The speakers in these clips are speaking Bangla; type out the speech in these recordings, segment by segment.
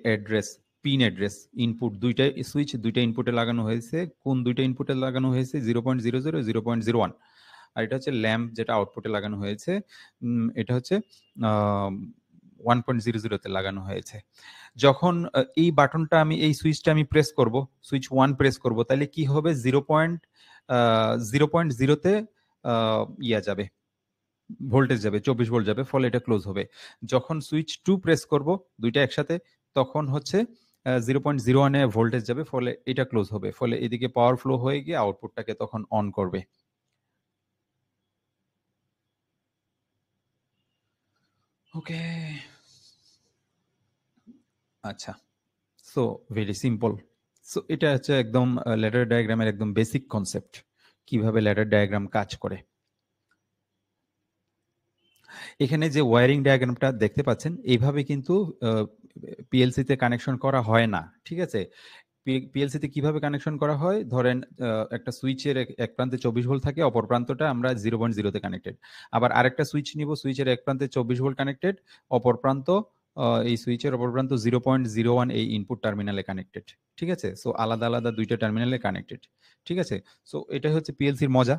অ্যাড্রেস, পিন অ্যাড্রেস, ইনপুট দুইটাই সুইচ দুইটা ইনপুটে লাগানো হয়েছে। কোন দুইটা ইনপুটে লাগানো হয়েছে? 0.00, 0.01। আর এটা হচ্ছে ল্যাম্প যেটা আউটপুটে লাগানো হয়েছে, এটা হচ্ছে 1.00-তে লাগানো হয়েছে। যখন এই বাটনটা আমি এই সুইচটা আমি প্রেস করব, সুইচ 1 প্রেস করব, তাহলে কি হবে? 0.0-তে ইয়া যাবে, ভোল্টেজ যাবে, 24 ভোল্ট যাবে, ফলে এটা ক্লোজ হবে। যখন সুইচ 2 প্রেস করব দুইটা একসাথে, তখন হচ্ছে 0.01-এ ভোল্টেজ যাবে, ফলে এটা ক্লোজ হবে, ফলে এদিকে পাওয়ার ফ্লো হয়ে গিয়ে আউটপুটটাকে তখন অন করবে। ওকে, আচ্ছা, সো ভেরি সিম্পল। সো এটা হচ্ছে একদম ল্যাডার ডায়াগ্রামের একদম বেসিক কনসেপ্ট, কিভাবে ল্যাডার ডায়াগ্রাম কাজ করে। এখানে যে ওয়্যারিং ডায়াগ্রামটা দেখতে পাচ্ছেন, এইভাবে কিন্তু পিএলসিতে কানেকশন করা হয় না, ঠিক আছে? পিএলসিতে কিভাবে কানেকশন করা হয়? ধরেন একটা সুইচের এক প্রান্তে 24 ভোল্ট থাকে, অপর প্রান্তটা আমরা 0.0-তে কানেক্টেড। আবার আরেকটা সুইচ নিব, সুইচের এক প্রান্তে 24 ভোল্ট কানেক্টেড, অপর প্রান্ত এই সুইচের অপর প্রান্ত 0.01 এই ইনপুট টার্মিনালে কানেক্টেড, ঠিক আছে? সো আলাদা আলাদা দুইটা টার্মিনালে কানেক্টেড, ঠিক আছে? সো এটা হচ্ছে পিএলসির মজা,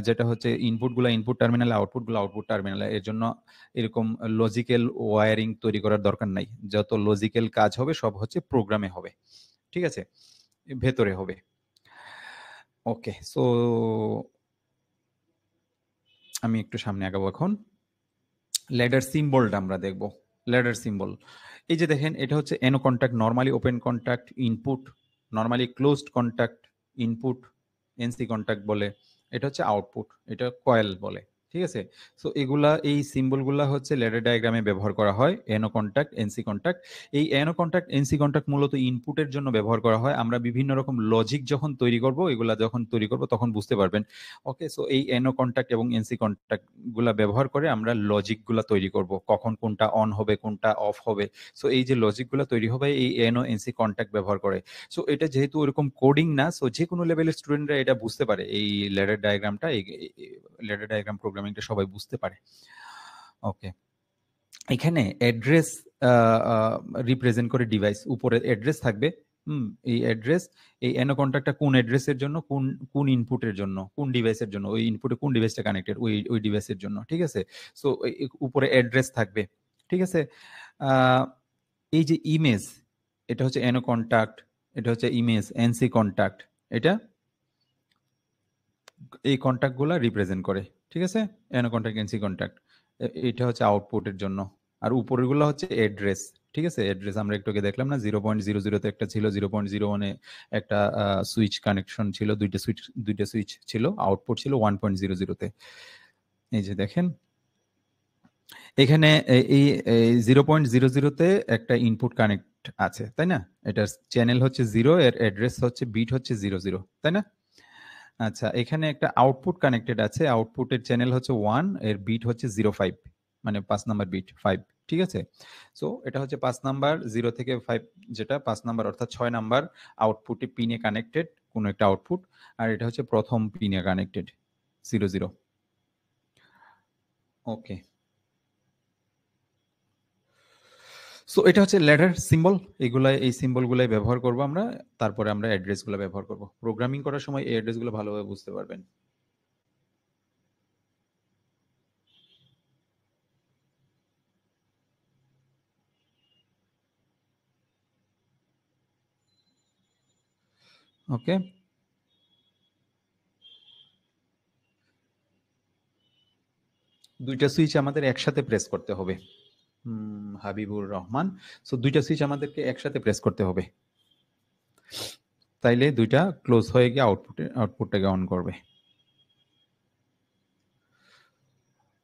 যেটা হচ্ছে ইনপুটগুলো ইনপুট টার্মিনালে, আউটপুটগুলো আউটপুট টার্মিনালে। এর জন্য এরকম লজিক্যাল ওয়্যারিং তৈরি করার দরকার নাই। যত লজিক্যাল কাজ হবে সব হচ্ছে প্রোগ্রামে হবে, ঠিক আছে? ভেতরে হবে। ওকে, সো আমি একটু সামনে আগাবো এখন। ল্যাডার সিম্বলটা আমরা দেখব। ল্যাডার সিম্বল, এই যে দেখেন, এটা হচ্ছে এনো contact, normally open contact input, normally closed contact input, NC contact বলে। এটা হচ্ছে আউটপুট, এটা কয়েল বলে, ঠিক আছে? সো এগুলা, এই সিম্বলগুলা হচ্ছে ল্যাডার ডায়াগ্রামে ব্যবহার করা হয়। এনো কন্ট্যাক্ট, এনসি কন্ট্যাক্ট। এই এনো কন্ট্যাক্ট, এনসি কন্ট্যাক্ট মূলত ইনপুটের জন্য ব্যবহার করা হয়। আমরা বিভিন্ন রকম লজিক যখন তৈরি করব, এগুলা যখন তৈরি করব তখন বুঝতে পারবেন। ওকে, সো এই এনো কন্ট্যাক্ট এবং এনসি কন্ট্যাক্ট গুলা ব্যবহার করে আমরা লজিক গুলা তৈরি করব, কখন কোনটা অন হবে, কোনটা অফ হবে। সো এই যে লজিক গুলা তৈরি হবে এই এনো এনসি কন্ট্যাক্ট ব্যবহার করে। সো এটা যেহেতু ওরকম কোডিং না, সো যে কোনো লেভেলের স্টুডেন্টরা এটা বুঝতে পারে। এই ল্যাডার ডায়াগ্রামটা, এই ল্যাডার ডায়াগ্রাম প্রোগ্রামিংটা সবাই বুঝতে পারে। ওকে, এখানে অ্যাড্রেস রিপ্রেজেন্ট করে ডিভাইস, উপরে অ্যাড্রেস থাকবে। এই অ্যাড্রেস, এই এনো কন্ট্যাক্টটা কোন অ্যাড্রেসের জন্য, কোন কোন ইনপুটের জন্য, কোন ডিভাইসের জন্য, ওই ইনপুটে কোন ডিভাইসটা কানেক্টেড, ওই ওই ডিভাইসের জন্য, ঠিক আছে? সো উপরে অ্যাড্রেস থাকবে, ঠিক আছে? এই যে ইমেজ, এটা হচ্ছে এনো কন্ট্যাক্ট, এটা হচ্ছে ইমেজ, এনসি কন্ট্যাক্ট, এটা এই কন্ট্যাক্টগুলা রিপ্রেজেন্ট করে, ঠিক আছে? এনো কন্ট্যাক্ট, এনসি কন্ট্যাক্ট, এটা হচ্ছে আউটপুটের জন্য। আর উপরেরগুলো হচ্ছে অ্যাড্রেস, ঠিক আছে? অ্যাড্রেস আমরা একটু আগে দেখলাম না, 0.00-তে একটা ছিল, 0.01-এ একটা সুইচ কানেকশন ছিল, দুইটা সুইচ ছিল, আউটপুট ছিল 1.00-তে। এই যে দেখেন, এখানে এই 0.00-তে একটা ইনপুট কানেক্ট আছে, তাই না? এটার চ্যানেল হচ্ছে 0, এর অ্যাড্রেস হচ্ছে, বিট হচ্ছে 00, তাই না? আচ্ছা, এখানে একটা আউটপুট কানেক্টেড আছে, আউটপুটের চ্যানেল হচ্ছে 1, এর বিট হচ্ছে 05, মানে 5 নাম্বার বিট 5, ঠিক আছে? সো এটা হচ্ছে 5 নাম্বার, 0 থেকে 5, যেটা 5 নাম্বার অর্থাৎ 6 নাম্বার আউটপুটে পিনে কানেক্টেড কোনো একটা আউটপুট, আর এটা হচ্ছে প্রথম পিনে কানেক্টেড 00। ওকে, সো এটা হচ্ছে ল্যাডার সিম্বল। এগুলা, এই সিম্বলগুলাই ব্যবহার করব আমরা, তারপরে আমরা অ্যাড্রেসগুলো ব্যবহার করব। প্রোগ্রামিং করার সময় এই অ্যাড্রেসগুলো ভালোভাবে বুঝতে পারবেন। ওকে, দুইটা সুইচ আমাদের একসাথে প্রেস করতে হবে। হাবিবুর রহমান, সো দুইটা সুইচ আমাদেরকে একসাথে প্রেস করতে হবে, তাইলে দুইটা ক্লোজ হয়ে গিয়ে আউটপুটটাকে অন করবে।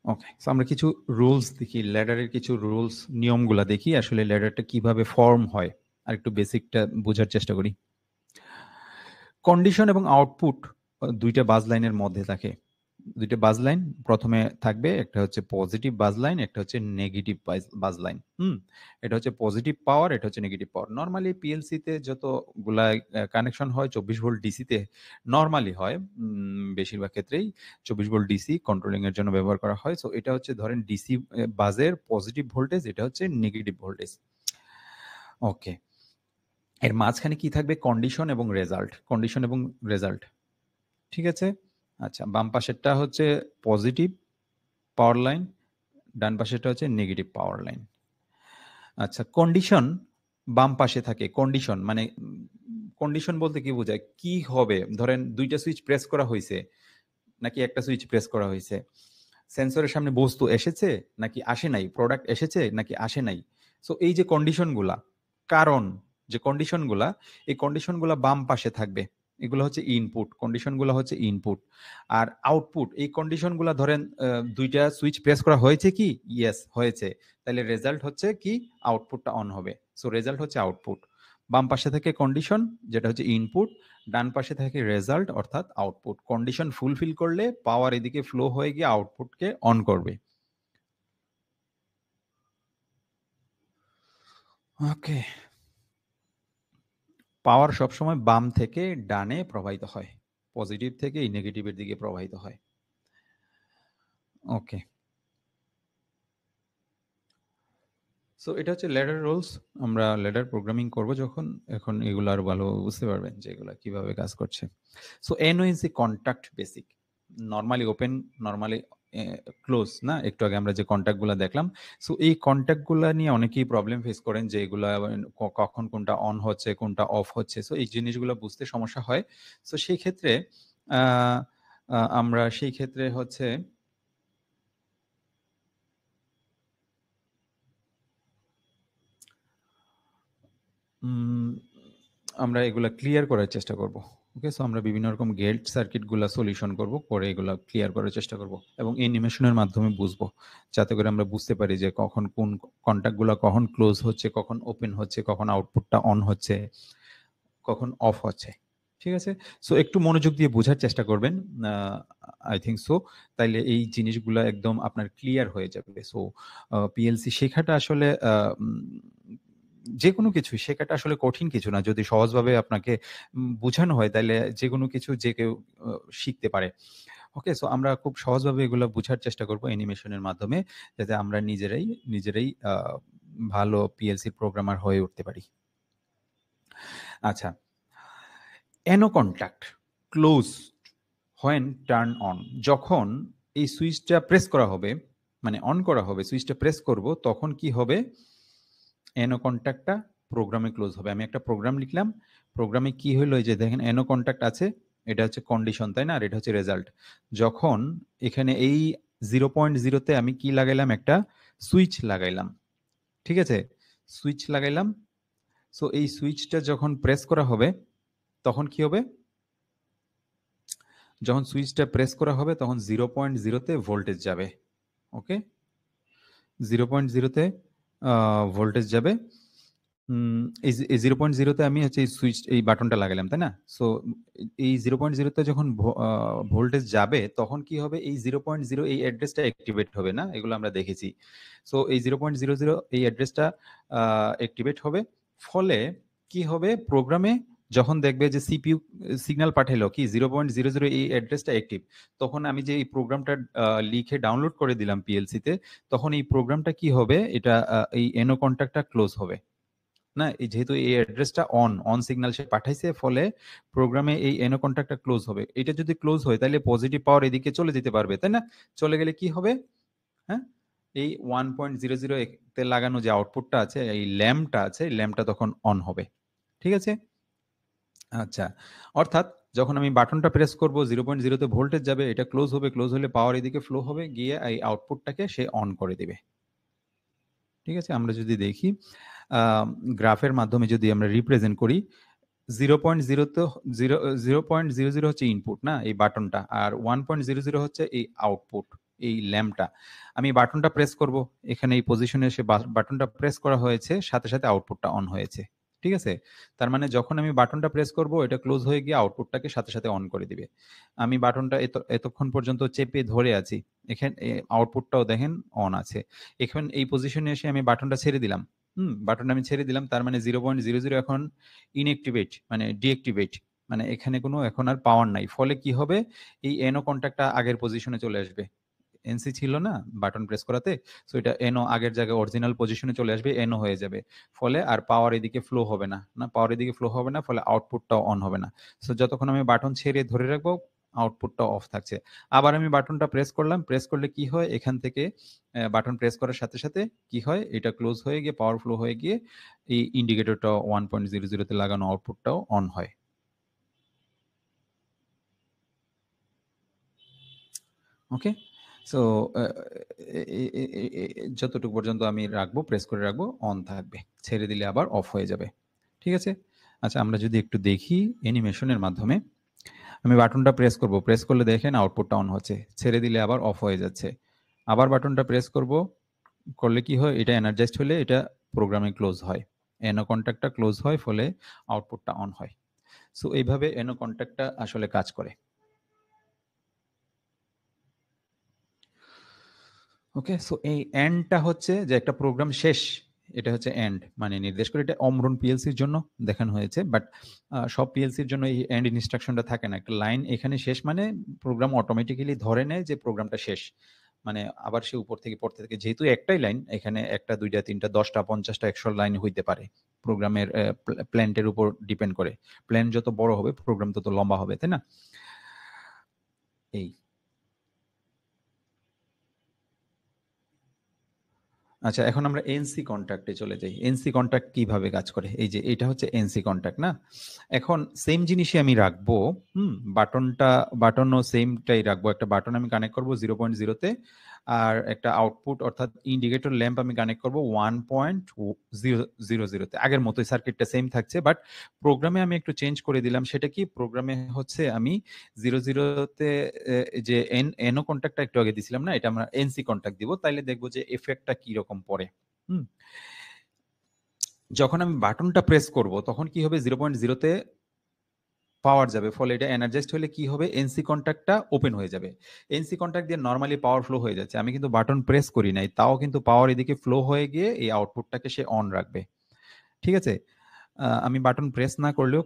ওকে, সো আমরা কিছু রুলস দেখি, ল্যাডারের কিছু রুলস, নিয়মগুলা দেখি, আসলে ল্যাডারটা কিভাবে ফর্ম হয়, আর একটু বেসিকটা বোঝার চেষ্টা করি। কন্ডিশন এবং আউটপুট দুইটা বাজ লাইনের মধ্যে থাকে। দুইটা বাজ লাইন প্রথমে থাকবে, একটা হচ্ছে পজিটিভ বাজ লাইন, একটা হচ্ছে নেগেটিভ বাজ লাইন। এটা হচ্ছে পজিটিভ পাওয়ার, এটা হচ্ছে নেগেটিভ পাওয়ার। নর্মালি পিএলসিতে যতগুলা কানেকশন হয় 24 ভোল্ট ডিসিতে নর্মালি হয়, বেশিরভাগ ক্ষেত্রেই 24 ভোল্ট ডিসি কন্ট্রোলিং এর জন্য ব্যবহার করা হয়। সো এটা হচ্ছে ধরেন ডিসি বাজের পজিটিভ ভোল্টেজ, এটা হচ্ছে নেগেটিভ ভোল্টেজ। ওকে, এর মাঝখানে কি থাকবে? কন্ডিশন এবং রেজাল্ট, কন্ডিশন এবং রেজাল্ট। ঠিক আছে? আচ্ছা, বাম পাশেরটা হচ্ছে পজিটিভ পাওয়ার লাইন, ডান পাশেরটা হচ্ছে নেগেটিভ পাওয়ার লাইন। আচ্ছা, কন্ডিশন বাম পাশে থাকে। কন্ডিশন মানে কন্ডিশন বলতে কি বোঝায়? কি হবে? ধরেন ২ টা সুইচ প্রেস করা হইছে নাকি একটা সুইচ প্রেস করা হইছে? সেন্সরের সামনে বস্তু এসেছে নাকি আসে নাই? প্রোডাক্ট এসেছে নাকি আসে নাই? সো এই যে কন্ডিশনগুলা, কারণ যে কন্ডিশনগুলা, এই কন্ডিশনগুলা বাম পাশে থাকবে। এগুলো হচ্ছে ইনপুট, কন্ডিশনগুলো হচ্ছে ইনপুট। আর আউটপুট, এই কন্ডিশনগুলা ধরেন ২ টা সুইচ প্রেস করা হয়েছে কি? ইয়েস হয়েছে। তাইলে রেজাল্ট হচ্ছে কি? আউটপুটটা অন হবে। সো রেজাল্ট হচ্ছে আউটপুট। বাম পাশে থাকে কন্ডিশন, যেটা হচ্ছে ইনপুট। ডান পাশে থাকে রেজাল্ট অর্থাৎ আউটপুট। কন্ডিশন ফুলফিল করলে পাওয়ার এদিকে ফ্লো হয়ে গিয়ে আউটপুটকে অন করবে। ওকে, পাওয়ার সবসময় বাম থেকে ডানে প্রবাহিত হয়, পজিটিভ থেকে এই নেগেটিভের দিকে প্রবাহিত হয়। ওকে, সো এটা হচ্ছে ল্যাডার রুলস। আমরা ল্যাডার প্রোগ্রামিং করব যখন, এখন এগুলো আরো ভালো বুঝতে পারবেন যে এগুলা কিভাবে কাজ করছে। So NO is a contact basic, normally open, normally close না? একটু আগে আমরা যে কন্ট্যাক্টগুলো দেখলাম, সো এই কন্ট্যাক্টগুলো নিয়ে অনেকেই প্রবলেম ফেস করেন যে এগুলা কখন কোনটা অন হচ্ছে কোনটা অফ হচ্ছে। সো এই জিনিসগুলো বুঝতে সমস্যা হয়। সো সেই ক্ষেত্রে আহ, আমরা সেই ক্ষেত্রে হচ্ছে উম, আমরা এগুলা ক্লিয়ার করার চেষ্টা করব। ওকে, সো আমরা বিভিন্ন রকম গেট সার্কিটগুলা সলিউশন করব, করে এগুলা ক্লিয়ার করার চেষ্টা করব এবং অ্যানিমেশনের মাধ্যমে বুঝবো, যাতে করে আমরা বুঝতে পারি যে কখন কোন কন্ট্যাক্টগুলা কখন ক্লোজ হচ্ছে, কখন ওপেন হচ্ছে, কখন আউটপুটটা অন হচ্ছে, কখন অফ হচ্ছে। ঠিক আছে? সো একটু মনোযোগ দিয়ে বোঝার চেষ্টা করবেন। I think so. তাইলে এই জিনিসগুলা একদম আপনার ক্লিয়ার হয়ে যাবে। সো পিএলসি শেখাটা আসলে যেকোনো কিছু শেখাটা আসলে কঠিন কিছু না। যদি সহজভাবে আপনাকে বুঝানো হয় তাইলে যেকোনো কিছু যে কেউ শিখতে পারে। ওকে? সো আমরা খুব সহজভাবে এগুলা বুঝার চেষ্টা করব অ্যানিমেশনের মাধ্যমে, যাতে আমরা নিজেরাই ভালো পিএলসি প্রোগ্রামার হয়ে উঠতে পারি। আচ্ছা, N O contact close when turn on, যখন এই সুইচটা প্রেস করা হবে, মানে অন করা হবে, সুইচটা প্রেস করব, তখন কি হবে? অ্যানো কন্টাক্টটা প্রোগ্রামে ক্লোজ হবে। আমি একটা প্রোগ্রাম লিখলাম, প্রোগ্রামে কি হলো? এই যে দেখেন অ্যানো কন্টাক্ট আছে, এটা হচ্ছে কন্ডিশন, তাই না? আর এটা হচ্ছে রেজাল্ট। যখন এখানে এই 0.0-তে আমি কি লাগাইলাম? একটা সুইচ লাগাইলাম। ঠিক আছে? সুইচ লাগাইলাম। সো এই সুইচটা যখন প্রেস করা হবে তখন কি হবে? যখন সুইচটা প্রেস করা হবে তখন 0.0-তে ভোল্টেজ যাবে। ওকে? 0.0-তে ভোল্টেজ যাবে। এই 0.0-তে আমি হচ্ছে এই সুইচ, এই বাটনটা লাগালাম, তাই না? সো এই 0.0-তে যখন ভোল্টেজ যাবে তখন কি হবে? এই 0.0 এই অ্যাড্রেসটা অ্যাক্টিভেট হবে না? এগুলো আমরা দেখেছি। সো এই 0.00 এই অ্যাড্রেসটা অ্যাক্টিভেট হবে। ফলে কি হবে? প্রোগ্রামে যখন দেখবে যে সিপিইউ সিগন্যাল পাঠাইলো কি 0.00 এই অ্যাড্রেসটা অ্যাক্টিভ, তখন আমি যে এই প্রোগ্রামটা লিখে ডাউনলোড করে দিলাম পিএলসিতে, তখন এই প্রোগ্রামটা কি হবে? এটা এই এনো কন্ট্যাক্টটা ক্লোজ হবে। না? এই যেহেতু এই অ্যাড্রেসটা অন সিগন্যাল সে পাঠাইছে, ফলে প্রোগ্রামে এই এনো কন্ট্যাক্টটা ক্লোজ হবে। এটা যদি ক্লোজ হয় তাহলে পজিটিভ পাওয়ার এদিকে চলে যেতে পারবে, তাই না? চলে গেলে কি হবে? হ্যাঁ? এই 1.00 তে লাগানো যে আউটপুটটা আছে, এই ল্যাম্পটা আছে, এই ল্যাম্পটা তখন অন হবে। ঠিক আছে? আচ্ছা। অর্থাৎ যখন আমি বাটনটা প্রেস করব 0.0 তে ভোল্টেজ যাবে, এটা ক্লোজ হবে, ক্লোজ হলে পাওয়ার এদিকে ফ্লো হবে, গিয়ে এই আউটপুটটাকে সে অন করে দিবে। ঠিক আছে? আমরা যদি দেখি আ গ্রাফের মাধ্যমে যদি আমরা রিপ্রেজেন্ট করি, 0.0 তো 0.00 হচ্ছে ইনপুট, না? এই বাটনটা। আর 1.00 হচ্ছে এই আউটপুট, এই ল্যাম্পটা। আমি বাটনটা প্রেস করব। এখানে এই পজিশনে এসে বাটনটা প্রেস করা হয়েছে, সাথে আউটপুটটা অন হয়েছে। ঠিক আছে? তার মানে যখন আমি বাটনটা প্রেস করব, এটা ক্লোজ হয়ে গিয়ে আউটপুটটাকে সাথে অন করে দিবে। আমি বাটনটা এতক্ষণ পর্যন্ত চেপে ধরে আছি। এখানে আউটপুটটাও দেখেন অন আছে। এখন এই পজিশনে এসে আমি বাটনটা ছেড়ে দিলাম। বাটনটা আমি ছেড়ে দিলাম। তার মানে 0.00 এখন ইনঅ্যাক্টিভেট, মানে ডিঅ্যাক্টিভেট। মানে এখানে কোনো এখন আর পাওয়ার নাই। ফলে কি হবে? এই এনো কন্ট্যাক্টটা আগের পজিশনে চলে আসবে। এনসি ছিল না বাটন প্রেস করাতে, সো এটা এনও আগের জায়গায় অরিজিনাল পজিশনে চলে আসবে, এনও হয়ে যাবে, ফলে আর পাওয়ার এদিকে ফ্লো হবে না, পাওয়ার এদিকে ফ্লো হবে না, ফলে আউটপুটটাও অন হবে না। সো যতক্ষণ আমি বাটন ছেড়ে ধরে রাখবো আউটপুটটা অফ থাকছে। আবার আমি বাটনটা প্রেস করলাম, প্রেস করলে কি হয়, এখান থেকে বাটন প্রেস করার সাথে সাথে কি হয়, এটা ক্লোজ হয়ে গিয়ে পাওয়ার ফ্লো হয়ে গিয়ে এই ইন্ডিকেটরটা 1.00 তে লাগানো আউটপুটটাও অন হয়। ওকে, সো যতটুকু পর্যন্ত আমি রাখবো, প্রেস করে রাখবো, অন থাকবে, ছেড়ে দিলে আবার অফ হয়ে যাবে। ঠিক আছে, আচ্ছা আমরা যদি একটু দেখি অ্যানিমেশনের মাধ্যমে, আমি বাটনটা প্রেস করব, প্রেস করলে দেখেন আউটপুটটা অন হচ্ছে, ছেড়ে দিলে আবার অফ হয়ে যাচ্ছে। আবার বাটনটা প্রেস করব, করলে কি হয়, এটা এনার্জাইজড হলে এটা প্রোগ্রামে ক্লোজ হয়, এনো কন্ট্যাক্টটা ক্লোজ হয়, ফলে আউটপুটটা অন হয়। সো এইভাবে এনো কন্ট্যাক্টটা আসলে কাজ করে। ওকে, সো এই এন্ডটা হচ্ছে যে একটা প্রোগ্রাম শেষ, এটা হচ্ছে এন্ড, মানে নির্দেশ করে। এটা অমরন পিএলসির জন্য দেখানো হয়েছে, বাট সব পিএলসির জন্য এই এন্ড ইনস্ট্রাকশনটা থাকে না। একটা লাইন এখানে শেষ মানে প্রোগ্রাম অটোমেটিক্যালি ধরে নেয় যে প্রোগ্রামটা শেষ, মানে আবার সে উপর থেকে পড়তে থাকে, যেহেতু একটাই লাইন, এখানে একটা দুইটা তিনটা 10টা 50টা 100 লাইন হইতে পারে, প্রোগ্রামের প্ল্যান্টের উপর ডিপেন্ড করে। প্ল্যান যত বড় হবে প্রোগ্রাম তত লম্বা হবে, তাই না? এই আচ্ছা, এখন আমরা এনসি কন্ট্যাক্টে চলে যাই। এনসি কন্ট্যাক্ট কিভাবে কাজ করে? এই যে এটা হচ্ছে এনসি কন্ট্যাক্ট না? এখন সেম জিনিসই আমি রাখবো। বাটনও সেমটাই রাখবো। একটা বাটন আমি কানেক্ট করব 0.0 তে, আর একটা আউটপুট অর্থাৎ ইন্ডিকেটর ল্যাম্প আমি কানেক্ট করব 1.000 তে। আগের মতোই সার্কিটটা সেম থাকছে, বাট প্রোগ্রামে আমি একটু চেঞ্জ করে দিলাম। সেটা কি, প্রোগ্রামে হচ্ছে আমি 00 তে যে এনও কন্ট্যাক্টটা একটু আগে দিছিলাম না, এটা আমরা এনসি কন্ট্যাক্ট দিব, তাইলে দেখবো যে এফেক্টটা কি রকম পড়ে। হুম, যখন আমি বাটনটা প্রেস করব তখন কি হবে, 0.0 তে পাওয়ার যাবে, ফলে এটা এনার্জাইজড হলে কি হবে, এনসি কন্ট্যাক্টটা ওপেন হয়ে যাবে। এনসি কন্ট্যাক্ট দিয়ে নর্মালি পাওয়ার ফ্লো হয়ে যাচ্ছে, আমি কিন্তু বাটন প্রেস করি নাই, তাও কিন্তু পাওয়ার এদিকে ফ্লো হয়ে গিয়ে এই আউটপুটটাকে সে অন রাখবে। ঠিক আছে, আমি বাটন প্রেস না করলেও,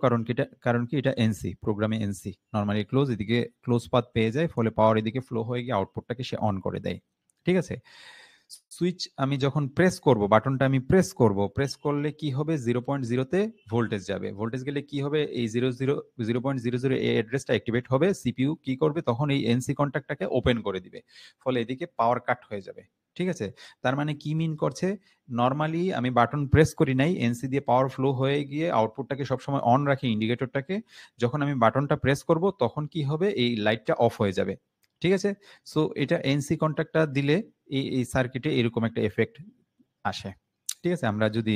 কারণ কি এটা এনসি, প্রোগ্রামে এনসি নর্মালি ক্লোজ, এদিকে ক্লোজ পাথ পেয়ে যায়, ফলে পাওয়ার এদিকে ফ্লো হয়ে গিয়ে আউটপুটটাকে সে অন করে দেয়। ঠিক আছে, সুইচ আমি যখন প্রেস করব, বাটনটা আমি প্রেস করব, প্রেস করলে কি হবে, 0.0 তে ভোল্টেজ যাবে, ভোল্টেজ গেলে কি হবে, এই 0.00 এই অ্যাড্রেসটা অ্যাক্টিভেট হবে, সিপিইউ কি করবে তখন, এই এনসি কন্ট্যাক্টটাকে ওপেন করে দিবে, ফলে এদিকে পাওয়ার কাট হয়ে যাবে। ঠিক আছে, তার মানে কি মিন করছে, নর্মালি আমি বাটন প্রেস করি নাই, এনসি দিয়ে পাওয়ার ফ্লো হয়ে গিয়ে আউটপুটটাকে সবসময় অন রাখি, ইন্ডিকেটরটাকে। যখন আমি বাটনটা প্রেস করব তখন কি হবে, এই লাইটটা অফ হয়ে যাবে। ঠিক আছে, সো এটা এনসি কন্ট্যাক্টটা দিলে এই সার্কিটে এরকম একটা এফেক্ট আসে। ঠিক আছে, আমরা যদি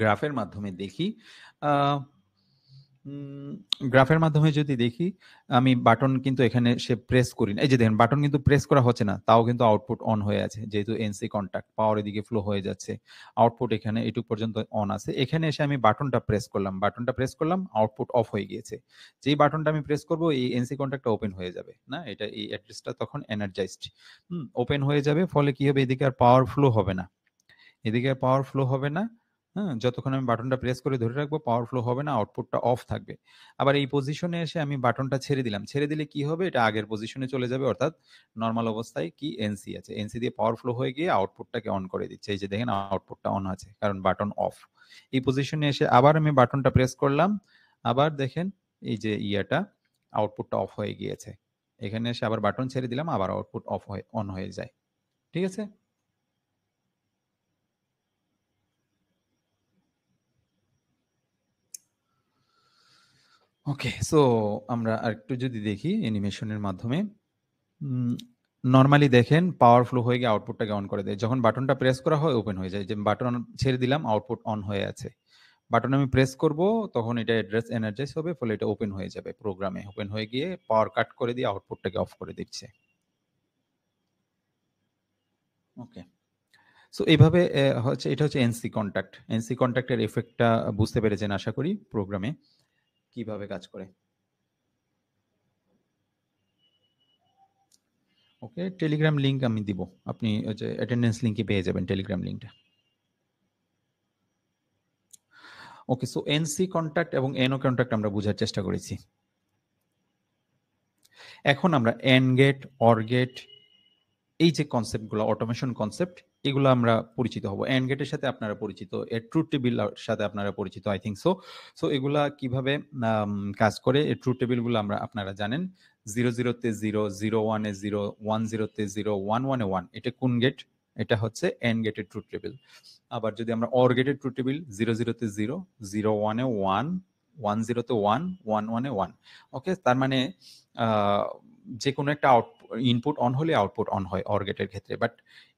গ্রাফের মাধ্যমে দেখি, গ্রাফের মাধ্যমে যদি দেখি, আমি বাটন কিন্তু এখানে সে প্রেস করি না, এই যে দেখেন বাটন কিন্তু প্রেস করা হচ্ছে না, তাও কিন্তু আউটপুট অন হয়ে আছে, যেহেতু এনসি কন্ট্যাক্ট, পাওয়ার এদিকে ফ্লো হয়ে যাচ্ছে, আউটপুট এখানে এটুক পর্যন্ত অন আছে। এখানে এসে আমি বাটনটা প্রেস করলাম, আউটপুট অফ হয়ে গিয়েছে। যেই বাটনটা আমি প্রেস করব, এই এনসি কন্ট্যাক্টটা ওপেন হয়ে যাবে না, এটা এই অ্যাড্রেসটা তখন এনার্জাইজড ওপেন হয়ে যাবে, ফলে কি হবে, এদিকে আর পাওয়ার ফ্লো হবে না, এদিকে পাওয়ার ফ্লো হবে না। হ্যাঁ, যতক্ষণ আমি বাটনটা প্রেস করে ধরে রাখবো পাওয়ার ফ্লো হবে না, আউটপুটটা অফ থাকবে। আবার এই পজিশনে এসে আমি বাটনটা ছেড়ে দিলাম, ছেড়ে দিলে কি হবে, এটা আগের পজিশনে চলে যাবে, অর্থাৎ নর্মাল অবস্থায় কি এনসি আছে, এনসি দিয়ে পাওয়ার ফ্লো হয়ে গিয়ে আউটপুটটাকে অন করে দিচ্ছে। এই যে দেখেন আউটপুটটা অন আছে, কারণ বাটন অফ। এই পজিশনে এসে আবার আমি বাটনটা প্রেস করলাম, আবার দেখেন এই যে আউটপুটটা অফ হয়ে গিয়েছে। এখানে এসে আবার বাটন ছেড়ে দিলাম, আবার আউটপুট অফ হয়ে অন হয়ে যায়। ঠিক আছে, ওকে, সো আমরা আরেকটু যদি দেখি অ্যানিমেশনের মাধ্যমে, নর্মালি দেখেন পাওয়ার ফ্লো হয়ে গিয়ে আউটপুটটাকে অন করে দেয়, যখন বাটনটা প্রেস করা হয় ওপেন হয়ে যায়, যে বাটন ছেড়ে দিলাম আউটপুট অন হয়ে আছে, বাটন আমি প্রেস করব তখন এটা অ্যাড্রেস এনার্জাইজ হবে, ফলে এটা ওপেন হয়ে যাবে, প্রোগ্রামে ওপেন হয়ে গিয়ে পাওয়ার কাট করে দিয়ে আউটপুটটাকে অফ করে দিচ্ছে। ওকে, সো এইভাবে হচ্ছে, এটা হচ্ছে এনসি কন্ট্যাক্ট। এনসি কন্ট্যাক্টের এফেক্টটা বুঝতে পেরেছেন আশা করি, প্রোগ্রামে কিভাবে কাজ করে। ওকে, টেলিগ্রাম লিংক আমি দিব, আপনি ওই যে অ্যাটেন্ডেন্স লিংকে পেয়ে যাবেন টেলিগ্রাম লিংকটা। ওকে, সো এনসি কন্ট্যাক্ট এবং এনও কন্ট্যাক্ট আমরা বোঝার চেষ্টা করেছি। এখন আমরা এন্ড গেট, অর গেট, এই যে কনসেপ্টগুলো, অটোমেশন কনসেপ্ট, এগুলো আমরা পরিচিত হব। এন্ড গেটের সাথে আপনারা পরিচিত, এর ট্রুথ টেবিল সাথে আপনারা পরিচিত, আই থিঙ্ক সো। সো এগুলা কিভাবে কাজ করে, এই ট্রুথ টেবিলগুলো আপনারা জানেন। 00-তে 0, 01-এ 0, 10-তে 0, 11-এ 1, এটা কোন গেট? এটা হচ্ছে এন্ড গেটের ট্রুথ টেবিল। আবার যদি আমরা অর গেটের ট্রুথ টেবিল, 00-তে 0, 01-এ 1, 10-তে 1, 11-এ 1। ওকে, তার মানে যে কোনো একটা ইনপুট অন হলে আউটপুট অন হয় অর গেটের ক্ষেত্রে। বাট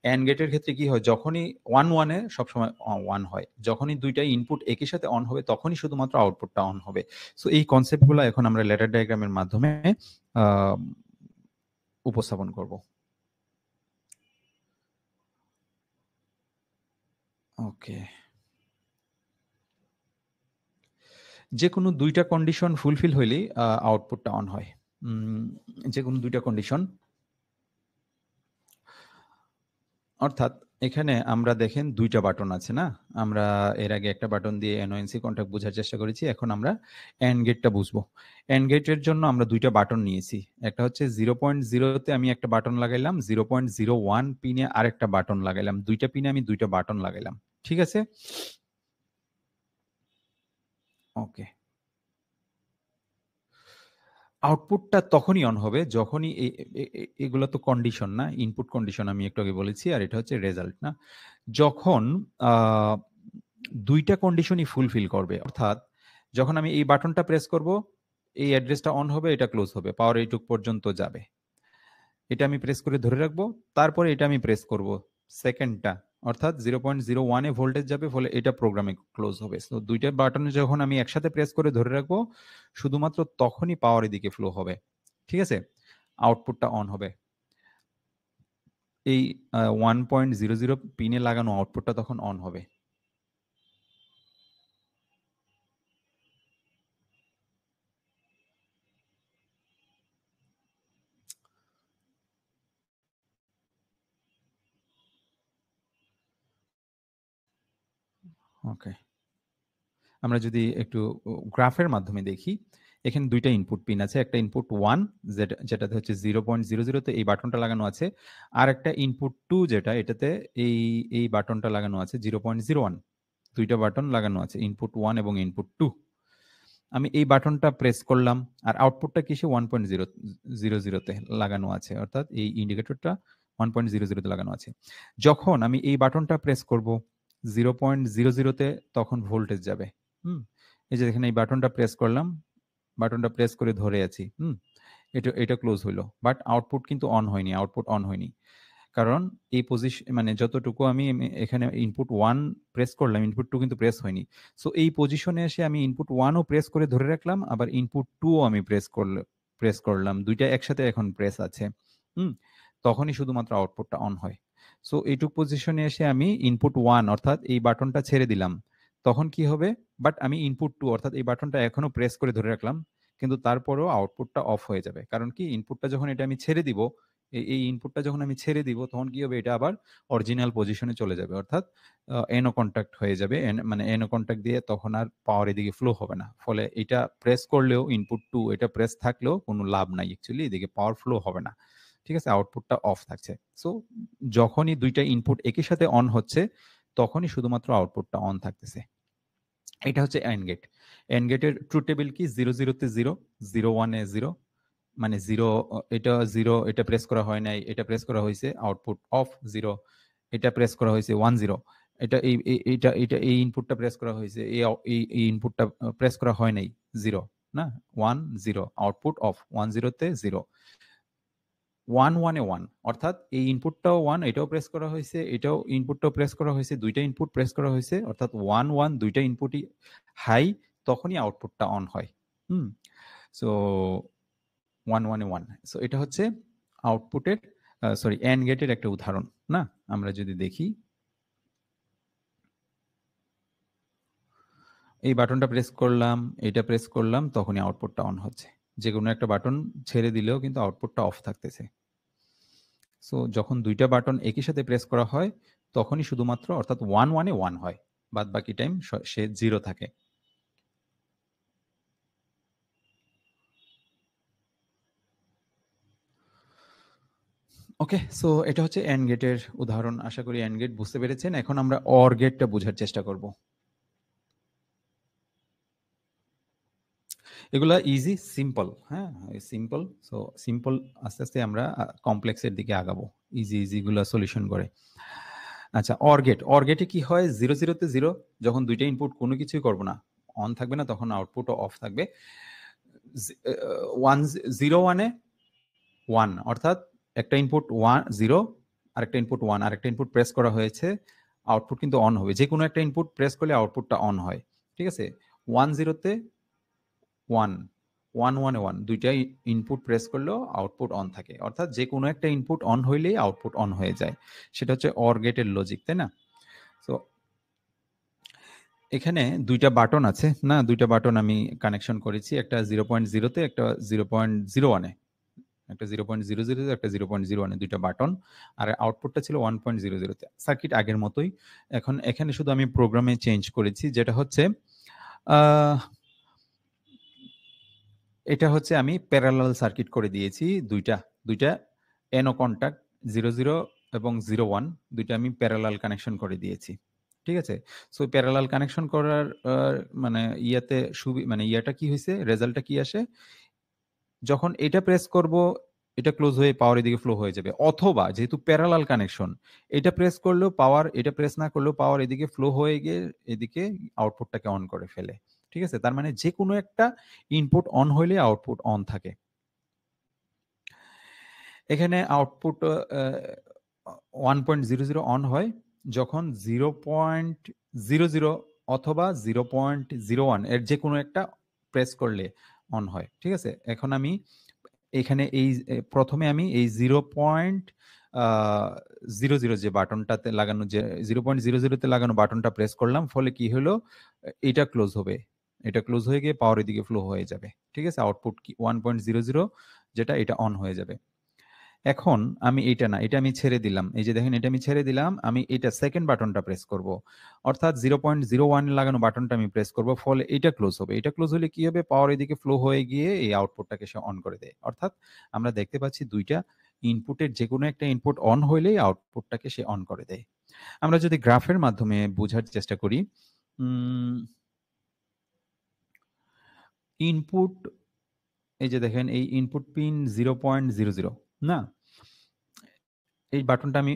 অ্যান্ড গেটের ক্ষেত্রে কি হয়, যখনই 1-1-এ সবসময় 1 হয়, যখনই দুইটা ইনপুট একই সাথে অন হবে তখনই শুধুমাত্র আউটপুটটা অন হবে। সো এই কনসেপ্টগুলো এখন আমরা ল্যাডার ডায়াগ্রামের মাধ্যমে উপস্থাপন করব। ওকে, যে কোনো দুইটা কন্ডিশন ফুলফিল হইলেই আউটপুটটা অন হয়। যে কোনো দুইটা কন্ডিশন, অর্থাৎ এখানে আমরা দেখেন দুইটা বাটন আছে না? আমরা এর আগে একটা বাটন দিয়ে এনওএনসি কন্ট্যাক্ট বোঝার চেষ্টা করেছি, এখন আমরা এন্ড গেটটা বুঝবো। এন্ড গেটের জন্য আমরা দুইটা বাটন নিয়েছি, একটা হচ্ছে 0.0-তে আমি একটা বাটন লাগাইলাম, 0.01 পিনে আরেকটা বাটন লাগাইলাম, দুইটা পিনে আমি দুইটা বাটন লাগাইলাম, ঠিক আছে? ওকে, আউটপুটটা তখনই অন হবে যখনই এগুলো তো কন্ডিশন না, ইনপুট কন্ডিশন আমি একটু আগে বলেছি, আর এটা হচ্ছে রেজাল্ট না। যখন দুইটা কন্ডিশনই ফুলফিল করবে, অর্থাৎ যখন আমি এই বাটনটা প্রেস করব, এই অ্যাড্রেসটা অন হবে, এটা ক্লোজ হবে, পাওয়ার এইটুক পর্যন্ত যাবে, এটা আমি প্রেস করে ধরে রাখবো, তারপরে এটা আমি প্রেস করব সেকেন্ডটা, অর্থাৎ 0.01-এ ভোল্টেজ যাবে, ফলে এটা প্রোগ্রামে ক্লোজ হবে। তো দুইটা বাটন যখন আমি একসাথে প্রেস করে ধরে রাখবো, শুধুমাত্র তখনই পাওয়ারের দিকে ফ্লো হবে, ঠিক আছে? আউটপুটটা অন হবে। এই 1.00 পিনে লাগানো আউটপুটটা তখন অন হবে। ওকে, আমরা যদি একটু গ্রাফের মাধ্যমে দেখি, এখানে দুইটা ইনপুট পিন আছে, একটা ইনপুট 1 যেটাতে হচ্ছে 0.00-তে এই বাটনটা লাগানো আছে, আর একটা ইনপুট 2 যেটা এটাতে এই এই বাটনটা লাগানো আছে 0.01। দুইটা বাটন লাগানো আছে, ইনপুট 1 এবং ইনপুট 2। আমি এই বাটনটা প্রেস করলাম, আর আউটপুটটা কিসে? 1.000-তে লাগানো আছে, অর্থাৎ এই ইন্ডিকেটরটা 1.00-তে লাগানো আছে। যখন আমি এই বাটনটা প্রেস করব 0.00-তে, তখন ভোল্টেজ যাবে। এই যে এখানে এই বাটনটা প্রেস করলাম, বাটনটা প্রেস করে ধরে আছি, এটা ক্লোজ হইলো, বাট আউটপুট কিন্তু অন হয়নি, আউটপুট অন হয়নি। কারণ এই পজিশন, মানে যতটুকু আমি এখানে ইনপুট 1 প্রেস করলাম, ইনপুট 2 কিন্তু প্রেস হয়নি। সো এই পজিশনে এসে আমি ইনপুট 1 ও প্রেস করে ধরে রাখলাম, আবার ইনপুট 2 ও আমি প্রেস করলাম, দুইটা একসাথে এখন প্রেস আছে। হুম তখনই শুধুমাত্র আউটপুটটা অন হয়। সো এইটুক পজিশনে এসে আমি ইনপুট 1 অর্থাৎ এই বাটনটা ছেড়ে দিলাম, তখন কি হবে? বাট আমি ইনপুট 2 অর্থাৎ এই বাটনটা এখনো প্রেস করে ধরে রাখলাম, কিন্তু তারপরেও আউটপুটটা অফ হয়ে যাবে। কারণ কি, ইনপুটটা যখন এটা আমি ছেড়ে দিব, এই ইনপুটটা যখন আমি ছেড়ে দিব, তখন কি হবে? এটা আবার অরিজিনাল পজিশনে চলে যাবে, অর্থাৎ এনো কন্ট্যাক্ট হয়ে যাবে, মানে এনো কন্ট্যাক্ট দিয়ে তখন আর পাওয়ার এদিকে ফ্লো হবে না। ফলে এটা প্রেস করলেও, ইনপুট 2 এটা প্রেস থাকলেও কোনো লাভ নাই, অ্যাকচুয়ালি এদিকে পাওয়ার ফ্লো হবে না, ঠিক আছে? আউটপুটটা অফ থাকছে। সো যখনই দুইটা ইনপুট একই সাথে অন হচ্ছে, তখনই শুধুমাত্র আউটপুটটা অন থাকতেছে। এটা হচ্ছে এন্ড গেট। এন্ড গেটের ট্রুথ টেবিল কি? 00-তে 0, 01-এ 0, মানে 0, এটা 0, এটা প্রেস করা হয় নাই, এটা প্রেস করা হয়েছে, আউটপুট অফ 0, এটা প্রেস করা হয়েছে 10, এটা এটা এই ইনপুটটা প্রেস করা হয়েছে, এই ইনপুটটা প্রেস করা হয় নাই, 0 না, 10, আউটপুট অফ। 10-তে 0, 11-এ 1, অর্থাৎ এই ইনপুটটাও 1, এটাও প্রেস করা হয়েছে, এটাও ইনপুটটাও প্রেস করা হয়েছে, দুইটা ইনপুট প্রেস করা হয়েছে, অর্থাৎ 1-1 দুইটা ইনপুটই হাই, তখনই আউটপুটটা অন হয়। হুম সো 1-1-এ 1। সো এটা হচ্ছে আউটপুটের, সরি, এন্ড গেটের একটা উদাহরণ না? আমরা যদি দেখি, এই বাটনটা প্রেস করলাম, এটা প্রেস করলাম, তখনই আউটপুটটা অন হচ্ছে। যে কোনো একটা বাটন ছেড়ে দিলেও কিন্তু আউটপুটটা অফ থাকতেছে। সো যখন দুইটা বাটন একই সাথে প্রেস করা হয়, তখনই শুধুমাত্র, অর্থাৎ 1-1-এ 1 হয়, বাদ বাকি টাইম সে 0 থাকে। ওকে, সো এটা হচ্ছে এন্ড গেটের উদাহরণ। আশা করি এন্ড গেট বুঝতে পেরেছেন। এখন আমরা অর গেটটা বোঝার চেষ্টা করব। এগুলা ইজি, সিম্পল। হ্যাঁ, সিম্পল। সো সিম্পল আস্তে আস্তে আমরা কমপ্লেক্সের দিকে আগাবো, ইজি ইজি গুলা সলিউশন করে। আচ্ছা, অর গেট। অর গেটে কি হয়, 0 0 তে 0, যখন দুইটা ইনপুট কোনো কিছুই করব না, অন থাকবে না, তখন আউটপুটও অফ থাকবে। 1 0 1 এ 1, অর্থাৎ একটা ইনপুট 1 0, আরেকটা ইনপুট 1, আরেকটা ইনপুট প্রেস করা হয়েছে, আউটপুট কিন্তু অন হবে। যে কোনো একটা ইনপুট প্রেস করলে আউটপুটটা অন হয়। ঠিক আছে, 1 0 তে 1, 1 1 এ 1, দুইটাই ইনপুট প্রেস করলেও আউটপুট অন থাকে। অর্থাৎ যে কোনো একটা ইনপুট অন হইলেই আউটপুট অন হয়ে যায়। সেটা হচ্ছে অর গেটের লজিক, তাই না? সো এখানে দুইটা বাটন আছে না, দুইটা বাটন আমি কানেকশন করেছি, একটা 0.0 তে, একটা 0.01 এ, একটা 0.00 তে, একটা 0.01 এ, দুইটা বাটন। আর আউটপুটটা ছিল 1.00 তে। সার্কিট আগের মতোই। এখন এখানে শুধু আমি প্রোগ্রামে চেঞ্জ করেছি, যেটা হচ্ছে এটা হচ্ছে আমি প্যারালাল সার্কিট করে দিয়েছি দুইটা, দুইটা এনো কন্টাক্ট 00 এবং 01, দুইটা আমি প্যারালাল কানেকশন করে দিয়েছি। ঠিক আছে, সো প্যারালাল কানেকশন করার মানে ইয়াতে মানে ইয়াটা কি হয়েছে, রেজাল্টটা কি আসে, যখন এটা প্রেস করব এটা ক্লোজ হয়ে পাওয়ার এদিকে ফ্লো হয়ে যাবে, অথবা যেহেতু প্যারালাল কানেকশন, এটা প্রেস করলেও পাওয়ার, এটা প্রেস না করলেও পাওয়ার এদিকে ফ্লো হয়ে গিয়ে এদিকে আউটপুটটাকে অন করে ফেলে। ঠিক আছে, তার মানে যে কোনো একটা ইনপুট অন হইলে আউটপুট অন থাকে। এখানে আউটপুট 1.00 অন হয় যখন 0.00 অথবা 0.01 এর যে কোনো একটা প্রেস করলে অন হয়। ঠিক আছে, এখন আমি এখানে এই প্রথমে আমি এই 0.00 যে বাটনটাতে লাগানো, যে 0.00 তে লাগানো বাটনটা প্রেস করলাম, ফলে কি হলো, এটা ক্লোজ হবে, এটা ক্লোজ হয়ে গিয়ে পাওয়ার এদিকে ফ্লো হয়ে যাবে। ঠিক আছে, আউটপুট কি 1.00 যেটা, এটা অন হয়ে যাবে। এখন আমি এটা না, এটা আমি ছেড়ে দিলাম, এই যে দেখেন, এটা আমি ছেড়ে দিলাম, আমি এটা সেকেন্ড বাটনটা প্রেস করব, অর্থাৎ 0.01 লাগানো বাটনটা আমি প্রেস করব, ফলে এটা ক্লোজ হবে। এটা ক্লোজ হলে কি হবে, পাওয়ার এদিকে ফ্লো হয়ে গিয়ে এই আউটপুটটাকে সে অন করে দেয়। অর্থাৎ আমরা দেখতে পাচ্ছি দুইটা ইনপুটের যে কোনো একটা ইনপুট অন হইলেই আউটপুটটাকে সে অন করে দেয়। আমরা যদি গ্রাফের মাধ্যমে বোঝার চেষ্টা করি, ইনপুট, এই যে দেখেন, এই ইনপুট পিন 0.00 না, এই বাটনটা আমি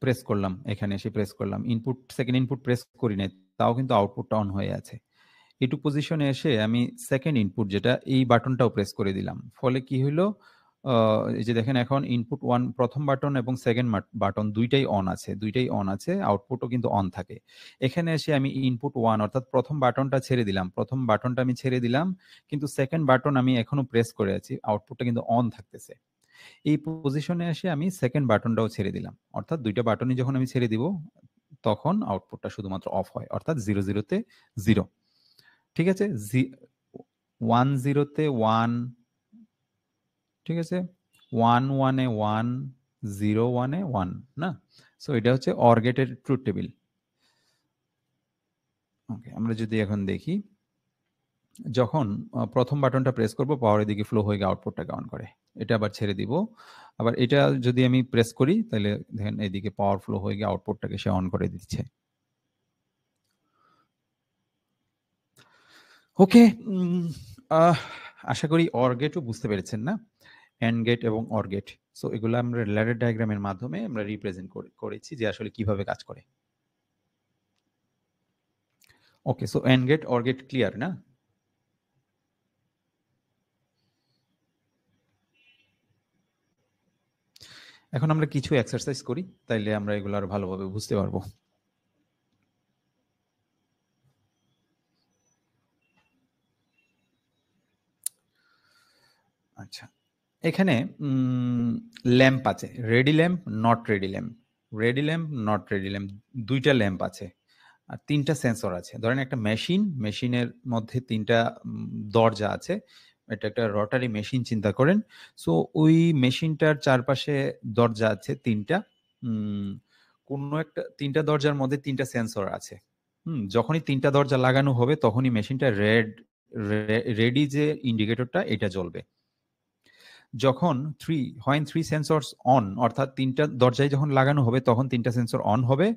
প্রেস করলাম, এখানে এসে প্রেস করলাম, ইনপুট, সেকেন্ড ইনপুট প্রেস করি নাই, তাও কিন্তু আউটপুটটা অন হয়ে আছে। এটু পজিশনে এসে আমি সেকেন্ড ইনপুট যেটা, এই বাটনটাও প্রেস করে দিলাম, ফলে কি হইলো, এই যে দেখেন, এখন ইনপুট 1 প্রথম বাটন এবং সেকেন্ড বাটন দুইটাই অন আছে, দুইটাই অন আছে, আউটপুটও কিন্তু অন থাকে। এখানে এসে আমি ইনপুট 1 অর্থাৎ প্রথম বাটনটা ছেড়ে দিলাম, প্রথম বাটনটা আমি ছেড়ে দিলাম, কিন্তু সেকেন্ড বাটন আমি এখনো প্রেস করে আছি, আউটপুটটা কিন্তু অন থাকতেছে। এই পজিশনে এসে আমি সেকেন্ড বাটনটাও ছেড়ে দিলাম, অর্থাৎ দুইটা বাটনই যখন আমি ছেড়ে দিব, তখন আউটপুটটা শুধুমাত্র অফ হয়, অর্থাৎ 00 তে 0। ঠিক আছে, 10 তে 1, ঠিক আছে, 11 এ 1, 01 এ 1 না। সো এটা হচ্ছে অর গেটের ট্রুথ টেবিল। ওকে, আমরা যদি এখন দেখি, যখন প্রথম বাটনটা প্রেস করব, পাওয়ার এদিকে ফ্লো হয়ে গিয়ে আউটপুটটাকে অন করে, এটা আবার ছেড়ে দিব, আবার এটা যদি আমি প্রেস করি, তাহলে দেখেন এদিকে পাওয়ার ফ্লো হয়ে গিয়ে আউটপুটটাকে সে অন করে দিচ্ছে। ওকে, আশা করি অর গেটও বুঝতে পেরেছেন না, এন্ড গেট এবং অর গেট। সো এগুলো আমরা ল্যাডার ডায়াগ্রামের মাধ্যমে আমরা রিপ্রেজেন্ট করেছি যে আসলে কিভাবে কাজ করে। Okay, so and gate, or gate clear না? এখন আমরা কিছু এক্সারসাইজ করি, তাইলে আমরা এগুলো আরো ভালোভাবে বুঝতে পারবো। আচ্ছা, এখানে ল্যাম্প আছে, ready lamp, not ready lamp, ready lamp, not ready lamp, দুইটা ল্যাম্প আছে, আর তিনটা সেন্সর আছে। ধরেন একটা মেশিন, মেশিনের মধ্যে তিনটা দরজা আছে, এটা একটা রটারি মেশিন চিন্তা করেন। সো ওই মেশিনটার চারপাশে দরজা আছে তিনটা, কোনো একটা তিনটা দরজার মধ্যে তিনটা সেন্সর আছে। যখনই তিনটা দরজা লাগানো হবে, তখনই মেশিনটা রেডি যে ইন্ডিকেটরটা, এটা জ্বলবে। যখন when three sensors on অর্থাৎ তিনটা দরজায় যখন লাগানো হবে তখন তিনটা সেন্সর অন হবে,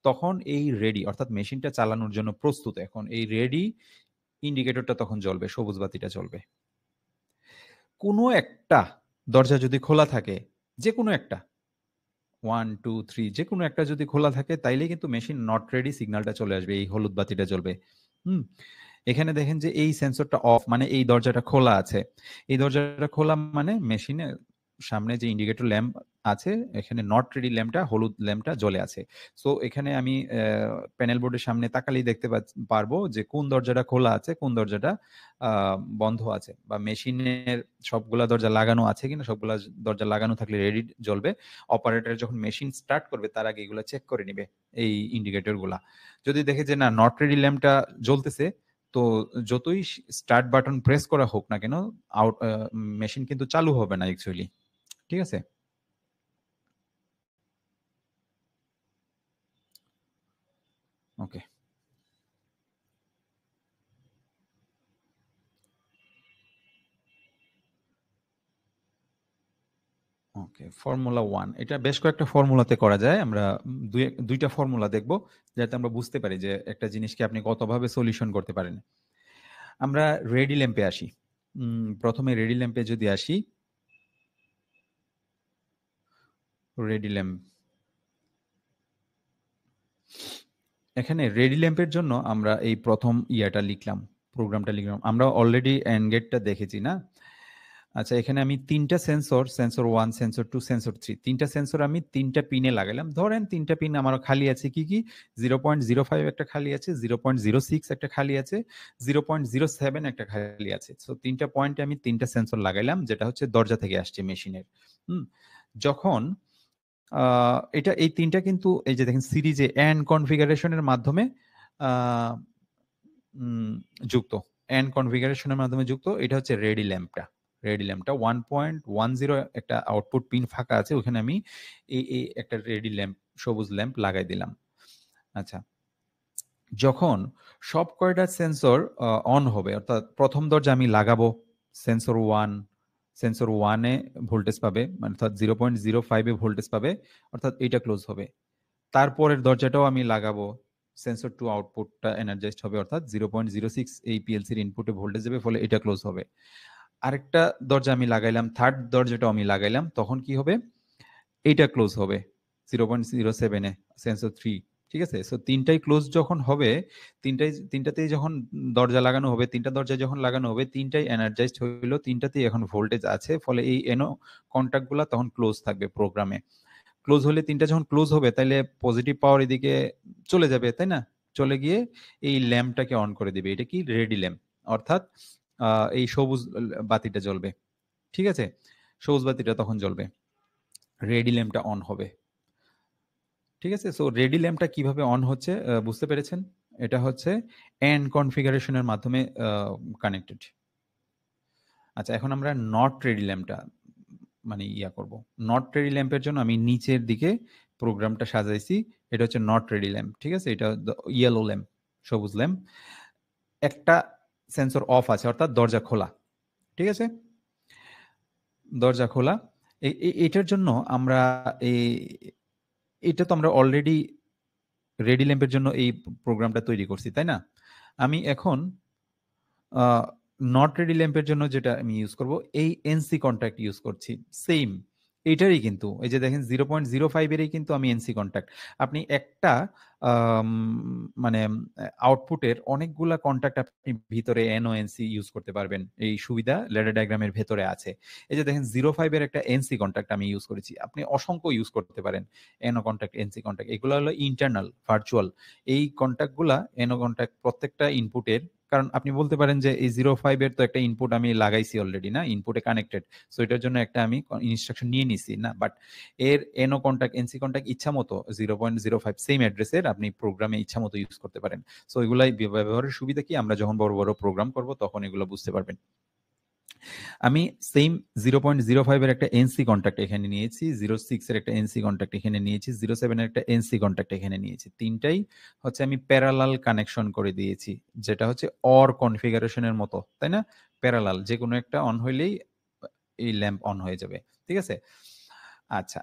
তখন এই রেডি অর্থাৎ মেশিনটা চালানোর জন্য প্রস্তুত। এখন এই রেডি ইন্ডিকেটরটা তখন জ্বলবে, সবুজ বাতিটা জ্বলবে। কোনো একটা দরজা যদি খোলা থাকে, যে কোনো একটা 1 2 3 যে কোনো একটা যদি খোলা থাকে, তাইলে কিন্তু মেশিন নট রেডি সিগন্যালটা চলে আসবে, এই হলুদ বাতিটা জ্বলবে। এখানে দেখেন যে এই সেন্সরটা অফ, মানে এই দরজাটা খোলা আছে। এই দরজাটা খোলা মানে মেশিনের সামনে যে ইন্ডিকেটর ল্যাম্প আছে, এখানে নট রেডি ল্যাম্পটা, হলুদ ল্যাম্পটা জ্বলে আছে। সো এখানে আমি প্যানেল বোর্ডের সামনে তাকালেই দেখতে পারবো যে কোন দরজাটা খোলা আছে, কোন দরজাটা বন্ধ আছে, বা মেশিনের সবগুলা দরজা লাগানো আছে কিনা। সবগুলা দরজা লাগানো থাকলে রেডি জ্বলবে। অপারেটর যখন মেশিন স্টার্ট করবে তার আগে এগুলো চেক করে নিবে এই ইন্ডিকেটর গুলা। যদি দেখে যে না নট রেডি ল্যাম্পটা জ্বলতেছে, তো যতই স্টার্ট বাটন প্রেস করা হোক না কেন, মেশিন কিন্তু চালু হবে না অ্যাকচুয়ালি। ঠিক আছে? ওকে ওকে, ফর্মুলা 1 এটা বেশ কয়েকটা ফর্মুলাতে করা যায়। আমরা দুইটা ফর্মুলা দেখব, যাতে আমরা বুঝতে পারি যে একটা জিনিসকে আপনি কতভাবে সলিউশন করতে পারেন। আমরা রেডি ল্যাম্পে আসি। প্রথমে রেডি ল্যাম্পে যদি আসি, রেডি ল্যাম্প, এখানে রেডি ল্যাম্পের জন্য আমরা এই প্রথম ইয়াটা লিখলাম, প্রোগ্রামটা লিখলাম। আমরা অলরেডি এন্ড গেটটা দেখেছি না? আচ্ছা, এখানে আমি তিনটা সেন্সর, সেন্সর 1, সেন্সর 2, সেন্সর 3, তিনটা সেন্সর আমি তিনটা পিনে লাগাইলাম। ধরেন তিনটা পিন আমার খালি আছে কি কি, 0.05 একটা খালি আছে, 0.06 একটা খালি আছে, 0.07 একটা খালি আছে। সো তিনটা পয়েন্টে আমি তিনটা সেন্সর লাগাইলাম, যেটা হচ্ছে দরজা থেকে আসছে মেশিনের। যখন এটা এই তিনটা কিন্তু এই যে দেখেন সিরিজে এন্ড কনফিগারেশনের মাধ্যমে যুক্ত, এন্ড কনফিগারেশনের মাধ্যমে যুক্ত। এটা হচ্ছে রেডি ল্যাম্পটা। রেডি ল্যাম্পটা 1.10 একটা আউটপুট পিন ফাঁকা আছে, ওখানে আমি এই একটা রেডি ল্যাম্প, সবুজ ল্যাম্প লাগাই দিলাম। আচ্ছা, যখন সব কয়টা সেন্সর অন হবে, অর্থাৎ প্রথম দরজা আমি লাগাবো, সেন্সর 1, সেন্সর 1-এ ভোল্টেজ পাবে, অর্থাৎ 0.05-এ ভোল্টেজ পাবে, অর্থাৎ এটা ক্লোজ হবে। তারপরের দরজাটাও আমি লাগাবো, সেন্সর 2 আউটপুটটা এনার্জাইজড হবে, অর্থাৎ 0.06 এই পিএলসির ইনপুটে ভোল্টেজ দেবে, ফলে এটা ক্লোজ হবে। আরেকটা দরজা আমি লাগাইলাম, থার্ড দরজাটাও আমি লাগাইলাম, তখন কি হবে, এইটা ক্লোজ হবে 0.07-এ, সেন্সর 3। ঠিক আছে? সো তিনটাই ক্লোজ যখন হবে, তিনটাতেই যখন দরজা লাগানো হবে, তিনটা দরজায় যখন লাগানো হবে, তিনটাই এনার্জাইজড হইলো, তিনটাতেই এখন ভোল্টেজ আছে, ফলে এই এনো কন্ট্যাক্টগুলো তখন ক্লোজ থাকবে প্রোগ্রামে। ক্লোজ হলে, তিনটা যখন ক্লোজ হবে, তাহলে পজিটিভ পাওয়ার এদিকে চলে যাবে, তাই না? চলে গিয়ে এই ল্যাম্পটাকে অন করে দিবে। এটা কি রেডি ল্যাম্প, অর্থাৎ এই সবুজ বাতিটা জ্বলবে। ঠিক আছে? সবুজ বাতিটা তখন জ্বলবে, রেডি ল্যাম্পটা অন হবে। ঠিক আছে? সো রেডি ল্যাম্পটা কিভাবে অন হচ্ছে বুঝতে পেরেছেন? এটা হচ্ছে এন্ড কনফিগারেশনের মাধ্যমে কানেক্টেড। আচ্ছা, এখন আমরা নট রেডি ল্যাম্পটা মানে করব। নট রেডি ল্যাম্পের জন্য আমি নিচের দিকে প্রোগ্রামটা সাজাইছি। এটা হচ্ছে নট রেডি ল্যাম্প। ঠিক আছে? এটা ইয়েলো ল্যাম্প, সবুজ ল্যাম্প। একটা সেন্সর অফ আছে, অর্থাৎ দরজা খোলা। ঠিক আছে? দরজা খোলা। এটার জন্য আমরা এটা তো আমরা অলরেডি রেডি ল্যাম্পের জন্য এই প্রোগ্রামটা তৈরি করছি, তাই না? আমি এখন নট রেডি ল্যাম্পের জন্য যেটা আমি ইউজ করব, এই এনসি কন্ট্যাক্ট ইউজ করছি। সেম এটারই কিন্তু এই যে দেখেন 0.05 এরই কিন্তু আমি এনসি কন্ট্যাক্ট। আপনি একটা মানে আউটপুটের অনেকগুলা কন্ট্যাক্ট আপনি ভিতরে এনওএনসি ইউজ করতে পারবেন। এই সুবিধা ল্যাডার ডায়াগ্রামের ভেতরে আছে। এই যে দেখেন 0.5 এর একটা এনসি কন্ট্যাক্ট আমি ইউজ করেছি। আপনি অসংখ্য ইউজ করতে পারেন এনও কন্ট্যাক্ট, এনসি কন্ট্যাক্ট। এগুলো হলো ইন্টারনাল, ভার্চুয়াল। এই কন্ট্যাক্টগুলা এনও কন্ট্যাক্ট প্রত্যেকটা ইনপুটের, কারণ আপনি বলতে পারেন যে এই 0.5 এর তো একটা ইনপুট আমি লাগাইছি অলরেডি, না? ইনপুটে কানেক্টেড। সো এটার জন্য একটা আমি ইনস্ট্রাকশন নিয়ে নিছি, না? বাট এর এনও কন্ট্যাক্ট, এনসি কন্ট্যাক্ট ইচ্ছা মতো 0.05 সেম অ্যাড্রেসের আপনি প্রোগ্রামে ইচ্ছা মতো ইউজ করতে পারেন। সো এগুলাই ব্যবহারের সুবিধা কি, আমরা যখন বড় বড় প্রোগ্রাম করব তখন এগুলো বুঝতে পারবেন। আমি সেম 0.05 এর একটা এনসি কন্ট্যাক্ট এখানে নিয়েছি, 0.6 এর একটা এনসি কন্ট্যাক্ট এখানে নিয়েছি, 0.7 এর একটা এনসি কন্ট্যাক্ট এখানে নিয়েছি। তিনটাই হচ্ছে আমি প্যারালাল কানেকশন করে দিয়েছি, যেটা হচ্ছে অর কনফিগারেশনের মতো, তাই না? প্যারালাল, যে কোনো একটা অন হইলেই এই ল্যাম্প অন হয়ে যাবে। ঠিক আছে? আচ্ছা,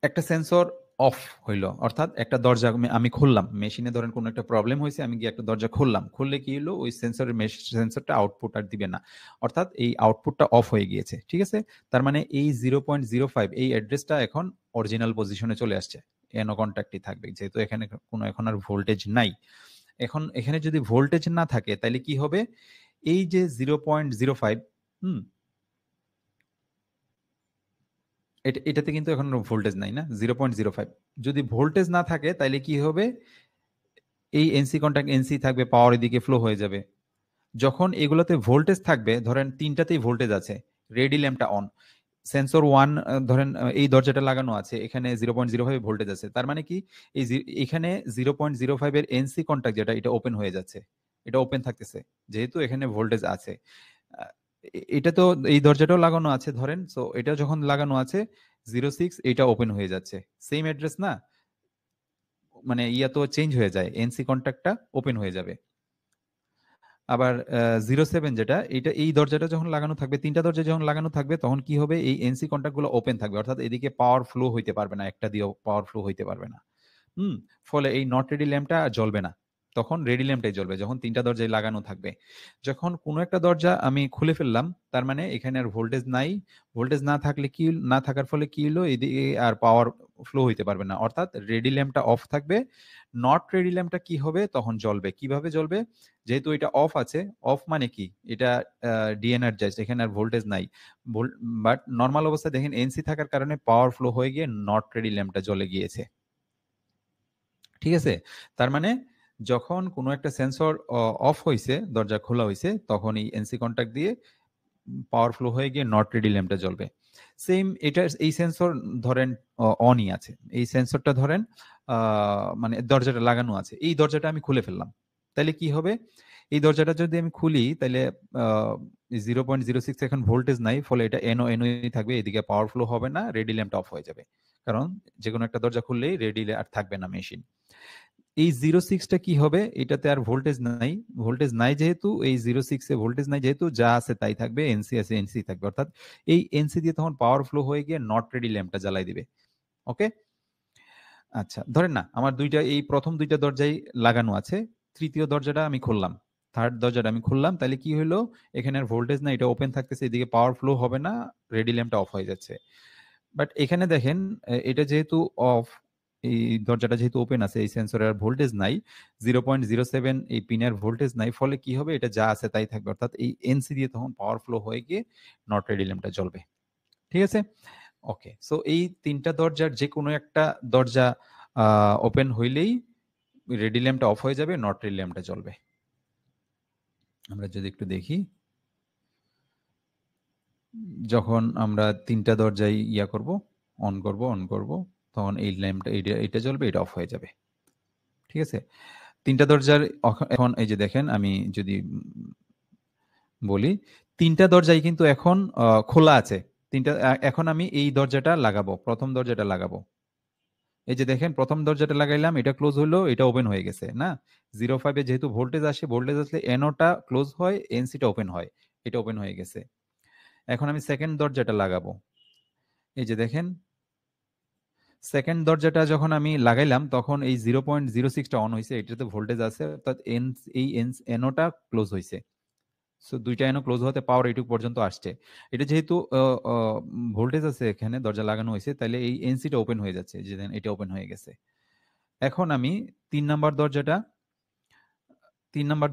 একটা সেন্সর অফ হইলো, অর্থাৎ একটা দরজা আমি খুললাম, মেশিনে ধরেন কোনো একটা প্রবলেম হয়েছে, আমি গিয়ে একটা দরজা খুললাম, খুললে কি হলো, ওই সেন্সরটা আউটপুট আর দিবে না, অর্থাৎ এই আউটপুটটা অফ হয়ে গিয়েছে। ঠিক আছে? তার মানে এই 0.05 এই অ্যাড্রেসটা এখন অরিজিনাল পজিশনে চলে আসছে, এনো কন্ট্যাক্টই থাকবে, যেহেতু এখানে কোনো এখন আর ভোল্টেজ নাই। এখন এখানে যদি ভোল্টেজ না থাকে তাহলে কি হবে, এই যে 0.05, এটাতে কিন্তু এখন ভোল্টেজ নাই না, 0.05, যদি ভোল্টেজ না থাকে তাহলে কি হবে, এই এনসি কন্ট্যাক্ট এনসি থাকবে, পাওয়ার এদিকে ফ্লো হয়ে যাবে। যখন এগুলোতে ভোল্টেজ থাকবে, ধরেন তিনটাতেই ভোল্টেজ আছে, রেডি ল্যাম্পটা অন, সেন্সর 1 ধরেন এই দরজাটা লাগানো আছে, এখানে 0.05 ভোল্টেজ আছে, তার মানে কি এই এখানে 0.05 এর এনসি কন্ট্যাক্ট যেটা, এটা ওপেন হয়ে যাচ্ছে, এটা ওপেন থাকতেছে, যেহেতু এখানে ভোল্টেজ আছে। এটা তো এই দরজাটাও লাগানো আছে ধরেন, সো এটা যখন লাগানো আছে 06, এটা ওপেন হয়ে যাচ্ছে, সেম অ্যাড্রেস না, মানে ইয়া তো চেঞ্জ হয়ে যায়, এনসি কন্ট্যাক্টটা ওপেন হয়ে যাবে। আবার 07 যেটা, এটা এই দরজাটা যখন লাগানো থাকবে, তিনটা দরজা যখন লাগানো থাকবে, তখন কি হবে, এই এনসি কন্ট্যাক্ট গুলো ওপেন থাকবে, অর্থাৎ এদিকে পাওয়ার ফ্লো হইতে পারবে না, একটা দিয়েও পাওয়ার ফ্লো হইতে পারবে না। ফলে এই নট রেডি ল্যাম্পটা জ্বলবে না, তখন রেডি ল্যাম্পটাই জ্বলবে যখন তিনটা দরজায় লাগানো থাকবে। যখন কোনো একটা দরজা আমি খুলে ফেললাম, তার মানে এখানে আর ভোল্টেজ নাই, ভোল্টেজ না থাকলে কি, না থাকার ফলে কি হলো, এদিকে আর পাওয়ার ফ্লো হইতে পারবে না, অর্থাৎ রেডি ল্যাম্পটা অফ থাকবে। নট রেডি ল্যাম্পটা কি হবে, তখন জ্বলবে। কিভাবে জ্বলবে, যেহেতু এটা অফ আছে, অফ মানে কি, এটা ডিএনার্জাইজড, এখানে আর ভোল্টেজ নাই, বাট নর্মাল অবস্থায় দেখেন এনসি থাকার কারণে পাওয়ার ফ্লো হয়ে গিয়ে নট রেডি ল্যাম্পটা জ্বলে গিয়েছে। ঠিক আছে? তার মানে যখন কোনো একটা সেন্সর অফ হইছে, দরজা খোলা হইছে, তখন এই এনসি কন্ট্যাক্ট দিয়ে পাওয়ার ফ্লো হয়ে গিয়ে নট রেডি ল্যাম্পটা জ্বলবে। সেম এটা, এই সেন্সর ধরেন অনই আছে, এই সেন্সরটা ধরেন মানে দরজাটা লাগানো আছে, এই দরজাটা আমি খুলে ফেললাম, তাহলে কি হবে, এই দরজাটা যদি আমি খুলি তাহলে 0.06 এখন ভোল্টেজ নাই, ফলে এটা এনও এনওই থাকবে, এদিকে পাওয়ার ফ্লো হবে না, রেডি ল্যাম্পটা অফ হয়ে যাবে, কারণ যে কোনো একটা দরজা খুললেই রেডি আর থাকবে না মেশিন। এই 06টা কি হবে, এটাতে আর ভোল্টেজ নাই, ভোল্টেজ নাই যেহেতু, এই 06 এ ভোল্টেজ নাই যেহেতু, যা আছে তাই থাকবে, এনসি আছে এনসি থাকবে, অর্থাৎ এই এনসি দিয়ে তখন পাওয়ার ফ্লো হয়ে গিয়ে নট রেডি ল্যাম্পটা জ্বালাই দিবে। ওকে? আচ্ছা, ধরেন না আমার দুইটা, এই প্রথম দুইটা দরজাই লাগানো আছে, তৃতীয় দরজাটা আমি খুললাম, থার্ড দরজাটা আমি খুললাম, তাহলে কি হলো, এখানে আর ভোল্টেজ না, এটা ওপেন থাকতেছে, এদিকে পাওয়ার ফ্লো হবে না, রেডি ল্যাম্পটা অফ হয়ে যাচ্ছে। বাট এখানে দেখেন এটা যেহেতু অফ, এই দরজাটা যেহেতু ওপেন আছে, এই সেন্সরের ভোল্টেজ নাই, 0.07 এই পিনের ভোল্টেজ নাই, ফলে কি হবে, এটা যা আছে তাই থাকবে, অর্থাৎ এই এনসি দিয়ে তখন পাওয়ার ফ্লো হয়ে গিয়ে নট রেডি ল্যাম্পটা জ্বলবে। ঠিক আছে? ওকে, সো এই তিনটা দরজার যে কোনো একটা দরজা ওপেন হইলেই রেডি ল্যাম্পটা অফ হয়ে যাবে, নট রেডি ল্যাম্পটা জ্বলবে। আমরা যদি একটু দেখি, যখন আমরা তিনটা দরজায় ইয়া করব, অন করব, তখন এই ল্যাম্পটা এটা জ্বলবে, এটা অফ হয়ে যাবে। ঠিক আছে? তিনটা দরজার এখন এই যে দেখেন, আমি যদি বলি, তিনটা দরজাই কিন্তু এখন খোলা আছে, তিনটা, এখন আমি এই দরজাটা লাগাবো, প্রথম দরজাটা লাগাবো, এই যে দেখেন প্রথম দরজাটা লাগাইলাম, এটা ক্লোজ হলো, এটা ওপেন হয়ে গেছে না, 05 এ যেহেতু ভোল্টেজ আসে, ভোল্টেজ আসলে এনওটা ক্লোজ হয়, এনসিটা ওপেন হয়, এটা ওপেন হয়ে গেছে। এখন আমি সেকেন্ড দরজাটা লাগাবো, এই যে দেখেন সেকেন্ড দরজাটা যখন আমি লাগাইলাম, তখন এই 0.06টা অন হয়েছে, এটাতে ভোল্টেজ আছে, অর্থাৎ এই এনওটা ক্লোজ হয়েছে, সো দুইটা এনও ক্লোজ হতে পাওয়ার এইটুকু পর্যন্ত আসছে। এটা যেহেতু ভোল্টেজ আছে, এখানে দরজা লাগানো হয়েছে, তাহলে এই এনসিটা ওপেন হয়ে যাচ্ছে, যে এটা ওপেন হয়ে গেছে। এখন আমি তিন নাম্বার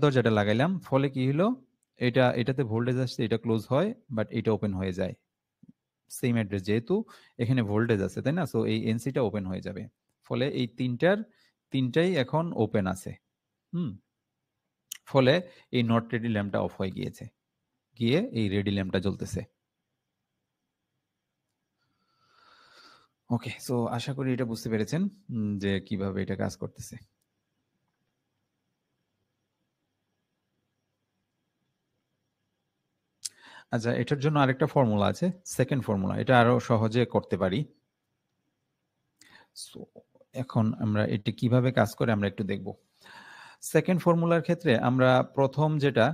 দরজাটা লাগাইলাম, ফলে কি হলো, এটাতে ভোল্টেজ আসছে, এটা ক্লোজ হয়, বাট এটা ওপেন হয়ে যায়, সেম অ্যাড্রেস যেহেতু এখানে ভোল্টেজ আছে, তাই না, সো এই এনসিটা ওপেন হয়ে যাবে, ফলে এই তিনটাই এখন ওপেন আছে। ফলে এই নট রেডি ল্যাম্পটা অফ হয়ে গিয়েছে, গিয়ে এই রেডি ল্যাম্পটা জ্বলতেছে। ওকে, সো আশা করি এটা বুঝতে পেরেছেন যে কিভাবে এটা কাজ করতেছে। আচ্ছা, এটার জন্য আরেকটা ফর্মুলা আছে, সেকেন্ড ফর্মুলা, এটা আরো সহজে করতে পারি। সো এখন আমরা এটা কিভাবে কাজ করে আমরা একটু দেখব। সেকেন্ড ফর্মুলার ক্ষেত্রে আমরা প্রথম যেটা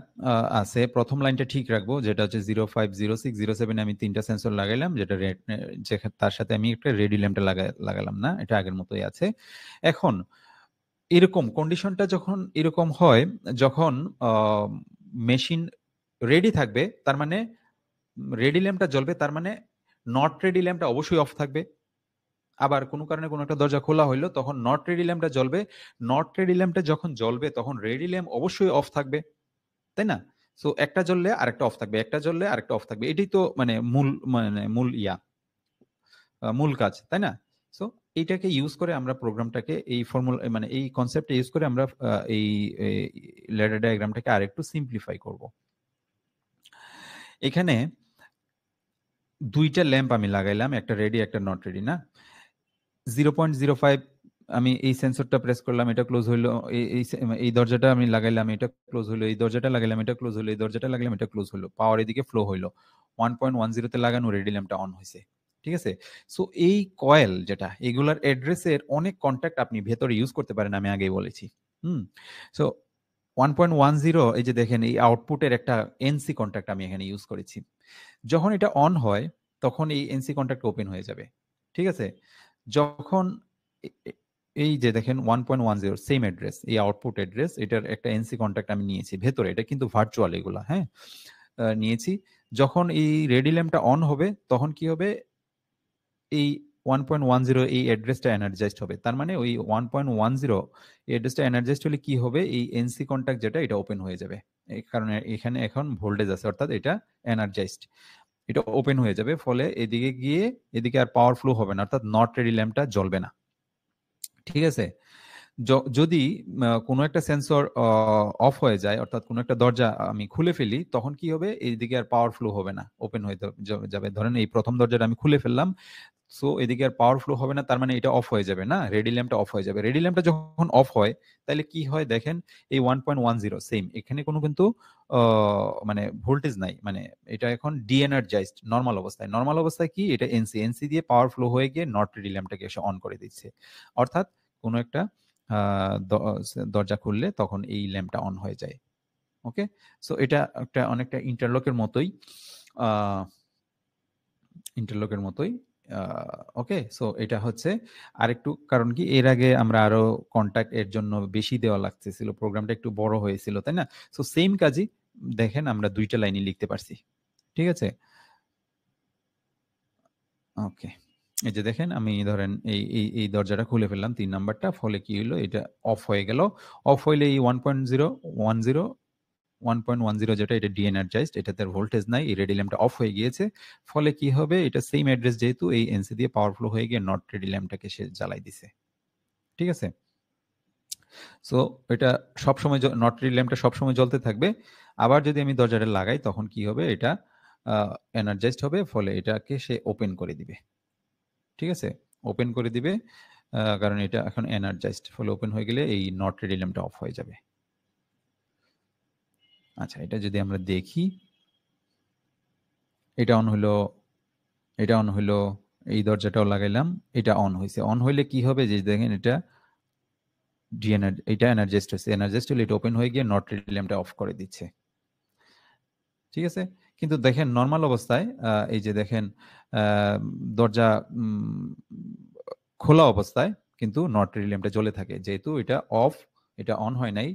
আছে প্রথম লাইনটা ঠিক রাখবো, যেটা হচ্ছে 050607 আমি 3টা সেন্সর লাগাইলাম, যেটা তার সাথে আমি একটা রেডি ল্যাম্পটা লাগালাম না, এটা আগের মতোই আছে। এখন এরকম কন্ডিশনটা যখন এরকম হয়, যখন মেশিন রেডি থাকবে, তার মানে রেডি ল্যাম্পটা জ্বলবে, তার মানে নট রেডি ল্যাম্পটা অবশ্যই অফ থাকবে। আবার কোনো কারণে কোনো একটা দরজা খোলা হইলো, তখন নট রেডি ল্যাম্পটা জ্বলবে। নট রেডি ল্যাম্পটা যখন জ্বলবে তখন রেডি ল্যাম্প অবশ্যই অফ থাকবে, তাই না? সো একটা জ্বললে আরেকটা অফ থাকবে, একটা জ্বললে আরেকটা অফ থাকবে, এটাই তো মূল কাজ, তাই না? সো এইটাকে ইউজ করে আমরা প্রোগ্রামটাকে এই ফর্মুলা এই কনসেপ্টটা ইউজ করে আমরা এই ল্যাডার ডায়াগ্রামটাকে আরেকটু সিম্পলিফাই করব। এখানে দুইটা ল্যাম্প আমি লাগাইলাম, একটা রেডি একটা নট রেডি, না? 0.05 আমি এই সেন্সরটা প্রেস করলাম, এটা ক্লোজ হইলো, এই দরজাটা আমি লাগাইলাম, এটা ক্লোজ হইলো, এই দরজাটা লাগাইলাম, এটা ক্লোজ হইলো, এই দরজাটা লাগাইলাম, এটা ক্লোজ হইলো, পাওয়ার এদিকে ফ্লো হইলো, 1.10 তে লাগানো রেডি ল্যাম্পটা অন হয়েছে, ঠিক আছে? সো এই কয়েল যেটা, এগুলার অ্যাড্রেসের অনেক কন্ট্যাক্ট আপনি ভেতরে ইউজ করতে পারেন, আমি আগেই বলেছি। সো 1.10, এই যে দেখেন এই আউটপুটের একটা এনসি কন্ট্যাক্ট আমি এখানে ইউজ করেছি। যখন এটা অন হয় তখন এই এনসি কন্ট্যাক্ট ওপেন হয়ে যাবে, ঠিক আছে? যখন এই যে দেখেন 1.10 সেম অ্যাড্রেস, এই আউটপুট অ্যাড্রেস, এটার একটা এনসি কন্ট্যাক্ট আমি নিয়েছি ভেতরে, এটা কিন্তু ভার্চুয়াল এগুলা, হ্যাঁ, নিয়েছি। যখন এই রেডি ল্যাম্পটা অন হবে তখন কি হবে, এই 1.10 এই অ্যাড্রেসটা এনার্জাইজড হবে, তার মানে ওই 1.10 এই অ্যাড্রেসটা এনার্জাইজড হলে কি হবে, এই এনসি কন্ট্যাক্ট যেটা এটা ওপেন হয়ে যাবে, এই কারণে এখানে এখন ভোল্টেজ আছে, অর্থাৎ এটা এনার্জাইজড, এটা ওপেন হয়ে যাবে, ফলে এদিকে গিয়ে এদিকে আর পাওয়ার ফ্লো হবে না, অর্থাৎ নট রেডি ল্যাম্পটা জ্বলবে না, ঠিক আছে? যদি কোনো একটা সেন্সর অফ হয়ে যায়, অর্থাৎ কোনো একটা দরজা আমি খুলে ফেলি, তখন কি হবে, এইদিকে আর পাওয়ার ফ্লো হবে না, ওপেন হয়ে যাবে। ধরেন এই প্রথম দরজাটা আমি খুলে ফেললাম, সো এদিকে আর পাওয়ার ফ্লো হবে না, তার মানে এটা অফ হয়ে যাবে, না? রেডি ল্যাম্পটা অফ হয়ে যাবে। রেডি ল্যাম্পটা যখন অফ হয় তাহলে কি হয় দেখেন, এই 1.10 সেম, এখানে কোনো কিন্তু ভোল্টেজ নাই, এটা এখন ডিএনার্জাইজড নরমাল অবস্থায়। নরমাল অবস্থায় কি, এটা এনসি দিয়ে পাওয়ার ফ্লো হয়ে গিয়ে নট রেডি ল্যাম্পটাকে এসে অন করে দিচ্ছে, অর্থাৎ কোনো একটা দরজা খুললে তখন এই ল্যাম্পটা অন হয়ে যায়। ওকে, সো এটা একটা অনেকটা ইন্টারলকের মতোই। ওকে, সো এটা হচ্ছে আরেকটু, কারণ কি এর আগে আমরা আরো কন্ট্যাক্ট এর জন্য বেশি দেওয়া লাগতেছিল, প্রোগ্রামটা একটু বড় হয়েছিল, তাই না? সো সেম কাজই দেখেন আমরা দুইটা লাইনই লিখতে পারছি, ঠিক আছে? ওকে, এই যে দেখেন আমি ধরেন এই দরজাটা খুলে ফেললাম 3 নাম্বারটা, ফলে কি হলো, এটা অফ হয়ে গেল। অফ হইলে এই 1.10 যেটা, এটা ডিএনার্জাইজড, এটাতে ভোল্টেজ নাই, এই রেডি ল্যাম্পটা অফ হয়ে গিয়েছে, ফলে কি হবে, এটা সেম অ্যাড্রেস যেহেতু, এই এনসি দিয়ে পাওয়ার ফ্লো হয়ে গিয়ে নট রেডি ল্যাম্পটাকে সে জ্বালাই দিছে, ঠিক আছে? সো এটা সবসময় নট রেডি ল্যাম্পটা সবসময় জ্বলতে থাকবে। আবার যদি আমি দরজাটা লাগাই তখন কি হবে, এটা এনার্জাইজড হবে, ফলে এটাকে সে ওপেন করে দিবে, ঠিক আছে? ওপেন করে দিবে, কারণ এটা এখন এনার্জাইজড, ফলে ওপেন হয়ে গেলে এই নট রেডি ল্যাম্পটা অফ হয়ে যাবে। আচ্ছা, এটা যদি আমরা দেখি, এটা অন হলো, এটা অন হইলো, এই দরজাটাও লাগাইলাম, এটা অন হয়েছে। অন হইলে কি হবে, যে দেখেন এটা এটা এনার্জাইজড হয়েছে, এনার্জাইজড হলে এটা ওপেন হয়ে গিয়ে নট রেডি ল্যাম্পটা অফ করে দিচ্ছে, ঠিক আছে? কিন্তু দেখেন নর্মাল অবস্থায়, এই যে দেখেন দরজা খোলা অবস্থায় কিন্তু নট রেডি ল্যাম্পটা জ্বলে থাকে, যেহেতু এটা অফ, এটা অন হয় নাই,